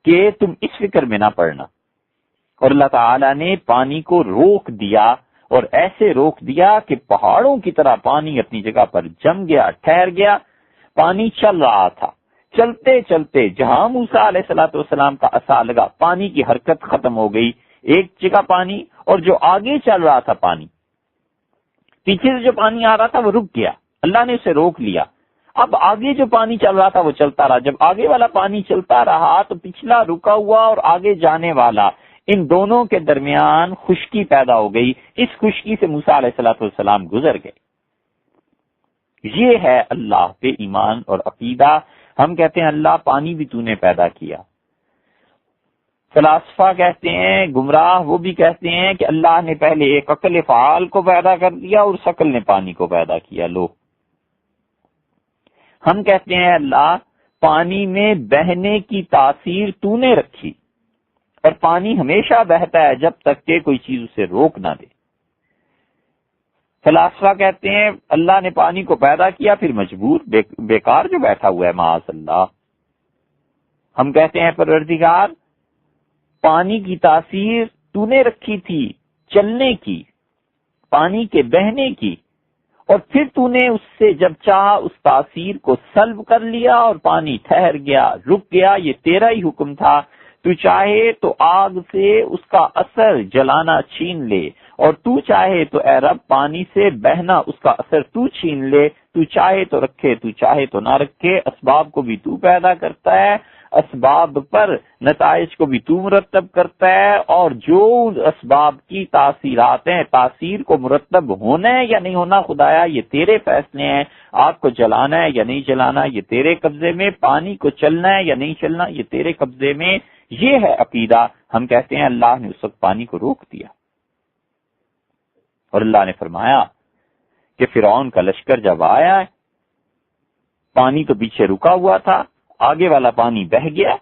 کہ تم اس فکر میں نہ پڑنا، اور اللہ تعالی نے پانی کو روک دیا، اور ایسے روک دیا کہ پہاڑوں کی طرح پانی اپنی جگہ پر جم گیا، ٹھہر گیا، پانی چل رہا تھا، چلتے چلتے جہاں موسیٰ علیہ السلام کا عصا لگا پانی کی حرکت ختم ہو گئی، ایک جگہ پانی، اور جو آگے چل رہا تھا پانی، پیچھے سے جو پانی آ رہا تھا وہ رک گیا، اللہ نے اسے روک لیا، اب آگے جو پانی چل رہا تھا وہ چلتا رہا، جب آگے والا پانی چلتا رہا تو پچھلا رکا ہوا اور آگے جانے والا، ان دونوں کے درمیان خشکی پیدا ہو گئی، اس خشکی سے موسیٰ علیہ السلام گزر گئے۔ یہ ہے اللہ پہ ایمان اور عقیدہ۔ ہم کہتے ہیں اللہ پانی بھی تو نے پیدا کیا، فلاسفہ کہتے ہیں، گمراہ وہ بھی کہتے ہیں کہ اللہ نے پہلے ایک عقل فعال کو پیدا کر دیا اور اس عقل نے پانی کو پیدا کیا۔ لو ہم کہتے ہیں اللہ پانی میں بہنے کی تاثیر تو نے رکھی، اور پانی ہمیشہ بہتا ہے جب تک کہ کوئی چیز اسے روک نہ دے۔ فلاسفہ کہتے ہیں اللہ نے پانی کو پیدا کیا پھر مجبور بیکار جو بیٹھا ہوا ہے معاذ اللہ۔ ہم کہتے ہیں پروردگار پانی کی تاثیر تو نے رکھی تھی چلنے کی، پانی کے بہنے کی، اور پھر تو نے اس سے جب چاہا اس تاثیر کو سلب کر لیا اور پانی ٹھہر گیا، رک گیا، یہ تیرا ہی حکم تھا۔ تو چاہے تو آگ سے اس کا اثر جلانا چھین لے، اور تو چاہے تو اے رب پانی سے بہنا اس کا اثر تو چھین لے، تو چاہے تو رکھے، تو چاہے تو نہ رکھے، اسباب کو بھی تو پیدا کرتا ہے، اسباب پر نتائج کو بھی تو مرتب کرتا ہے، اور جو اسباب کی تاثیرات ہیں، تاثیر کو مرتب ہونا ہے یا نہیں ہونا خدایا یہ تیرے فیصلے ہیں، آگ کو جلانا ہے یا نہیں جلانا یہ تیرے قبضے میں، پانی کو چلنا ہے یا نہیں چلنا یہ تیرے قبضے میں۔ یہ ہے عقیدہ۔ ہم کہتے ہیں اللہ نے اس وقت پانی کو روک دیا، اور اللہ نے فرمایا کہ فرعون کا لشکر جب آیا ہے، پانی تو پیچھے رکا ہوا تھا، آگے والا پانی بہ گیا،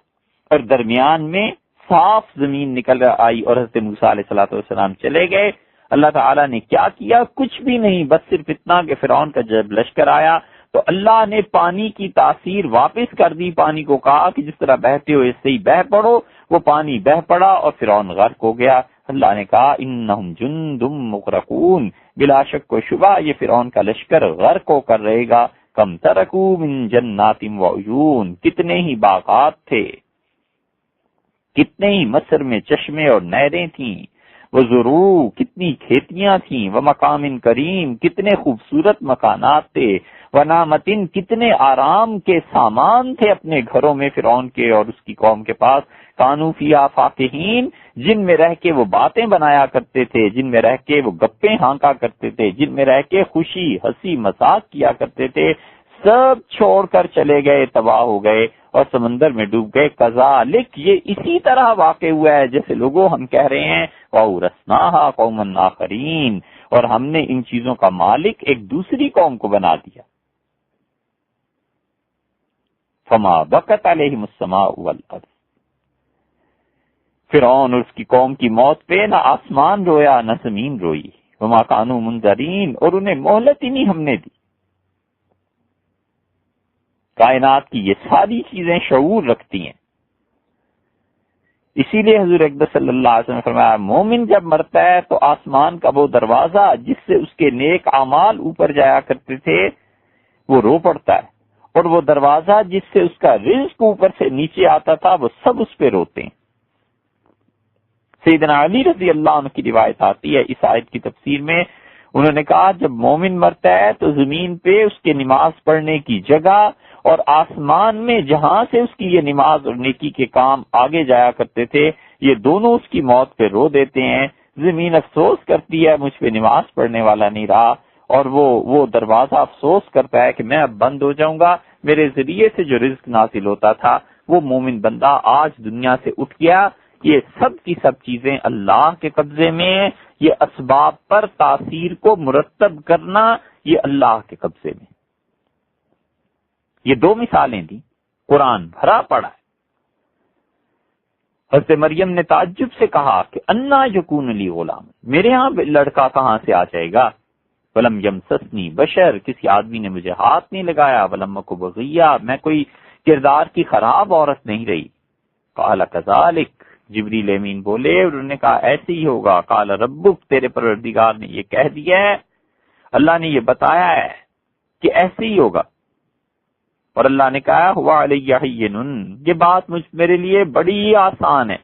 اور درمیان میں صاف زمین نکل آئی، اور حضرت موسیٰ علیہ الصلوۃ والسلام چلے گئے۔ اللہ تعالیٰ نے کیا کیا؟ کچھ بھی نہیں، بس صرف اتنا کہ فرعون کا جب لشکر آیا تو اللہ نے پانی کی تاثیر واپس کر دی، پانی کو کہا کہ جس طرح بہتے ہو اس سے ہی بہ پڑو، وہ پانی بہ پڑا اور فرعون غرق ہو گیا۔ اللہ نے کہا انہم جند مغرقون، بلا شک و شبہ یہ فرعون کا لشکر غرق ہو کر رہے گا۔ کم ترکو من جنات و عیون، کتنے ہی باغات تھے، کتنے ہی مصر میں چشمے اور نہریں تھیں، وہ زرو کتنی کھیتیاں تھیں، وہ مقام کریم کتنے خوبصورت مکانات تھے، ونعمتن کتنے آرام کے سامان تھے اپنے گھروں میں فرعون کے اور اس کی قوم کے پاس، کانوا فیہا فاکہین جن میں رہ کے وہ باتیں بنایا کرتے تھے، جن میں رہ کے وہ گپیں ہانکا کرتے تھے، جن میں رہ کے خوشی ہنسی مذاق کیا کرتے تھے، سب چھوڑ کر چلے گئے، تباہ ہو گئے اور سمندر میں ڈوب گئے۔ کذالک یہ اسی طرح واقع ہوا ہے جیسے لوگوں ہم کہہ رہے ہیں، وَأَوْرَثْنَاهَا قَوْمًا آخَرِينَ، اور ہم نے ان چیزوں کا مالک ایک دوسری قوم کو بنا دیا۔ فَمَا بَكَتْ عَلَيْهِمُ السَّمَاءُ وَالْأَرْضُ، فرعون اور اس کی قوم کی موت پہ نہ آسمان رویا نہ زمین روئی، وَمَا كَانُوا مُنذَرِينَ، اور انہیں مہلت ہی نہیں ہم نے دی۔ کائنات کی یہ ساری چیزیں شعور رکھتی ہیں، اسی لیے حضور اکبر صلی اللہ علیہ وسلم نے فرمایا مومن جب مرتا ہے تو آسمان کا وہ دروازہ جس سے اس کے نیک اعمال اوپر جایا کرتے تھے وہ رو پڑتا ہے، اور وہ دروازہ جس سے اس کا رزق اوپر سے نیچے آتا تھا وہ سب اس پہ روتے ہیں۔ سیدنا علی رضی اللہ عنہ کی روایت آتی ہے اس آیت کی تفسیر میں، انہوں نے کہا جب مومن مرتا ہے تو زمین پہ اس کے نماز پڑھنے کی جگہ اور آسمان میں جہاں سے اس کی یہ نماز اور نیکی کے کام آگے جایا کرتے تھے یہ دونوں اس کی موت پہ رو دیتے ہیں۔ زمین افسوس کرتی ہے مجھ پہ نماز پڑھنے والا نہیں رہا، اور وہ دروازہ افسوس کرتا ہے کہ میں اب بند ہو جاؤں گا، میرے ذریعے سے جو رزق نازل ہوتا تھا وہ مومن بندہ آج دنیا سے اٹھ گیا۔ یہ سب کی سب چیزیں اللہ کے قبضے میں ہیں، یہ اسباب پر تاثیر کو مرتب کرنا یہ اللہ کے قبضے میں۔ یہ دو مثالیں دی، قرآن بھرا پڑا ہے۔ حضرت مریم نے تعجب سے کہا کہ انا یکون لی غلام، میرے ہاں لڑکا کہاں سے آ جائے گا؟ ولم یمسسنی بشر، کسی آدمی نے مجھے ہاتھ نہیں لگایا، ولم اک بغیہ، میں کوئی کردار کی خراب عورت نہیں رہی۔ قال کذالک، جبریل امین بولے اور انہوں نے کہا ایسے ہی ہوگا۔ قال ربک، تیرے پروردگار نے یہ کہہ دیا ہے، اللہ نے یہ بتایا ہے کہ ایسے ہی ہوگا۔ اور اللہ نے کہا ہوا علیہ ہین، یہ بات میرے لیے بڑی آسان ہے۔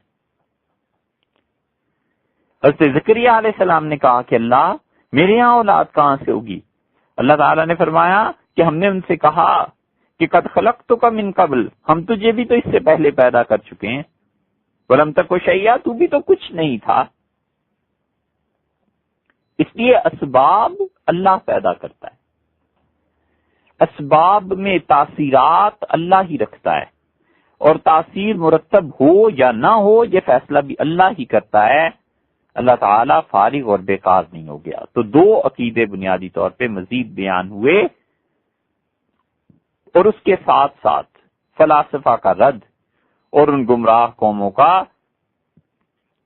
حضرت زکریا علیہ السلام نے کہا کہ اللہ میرے یہاں اولاد کہاں سے ہوگی؟ اللہ تعالیٰ نے فرمایا کہ ہم نے ان سے کہا کہ قد خلقتک من قبل، ہم تجھے بھی تو اس سے پہلے پیدا کر چکے ہیں، ولم تک شیئا، تو بھی تو کچھ نہیں تھا۔ اس لیے اسباب اللہ پیدا کرتا ہے، اسباب میں تاثیرات اللہ ہی رکھتا ہے، اور تاثیر مرتب ہو یا نہ ہو یہ فیصلہ بھی اللہ ہی کرتا ہے۔ اللہ تعالیٰ فارغ اور بیکار نہیں ہو گیا۔ تو دو عقیدے بنیادی طور پہ مزید بیان ہوئے، اور اس کے ساتھ ساتھ فلاسفہ کا رد اور ان گمراہ قوموں کا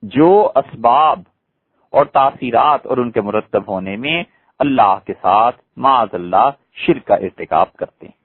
جو اسباب اور تاثیرات اور ان کے مرتب ہونے میں اللہ کے ساتھ معاذ اللہ شرک کا ارتکاب کرتے ہیں۔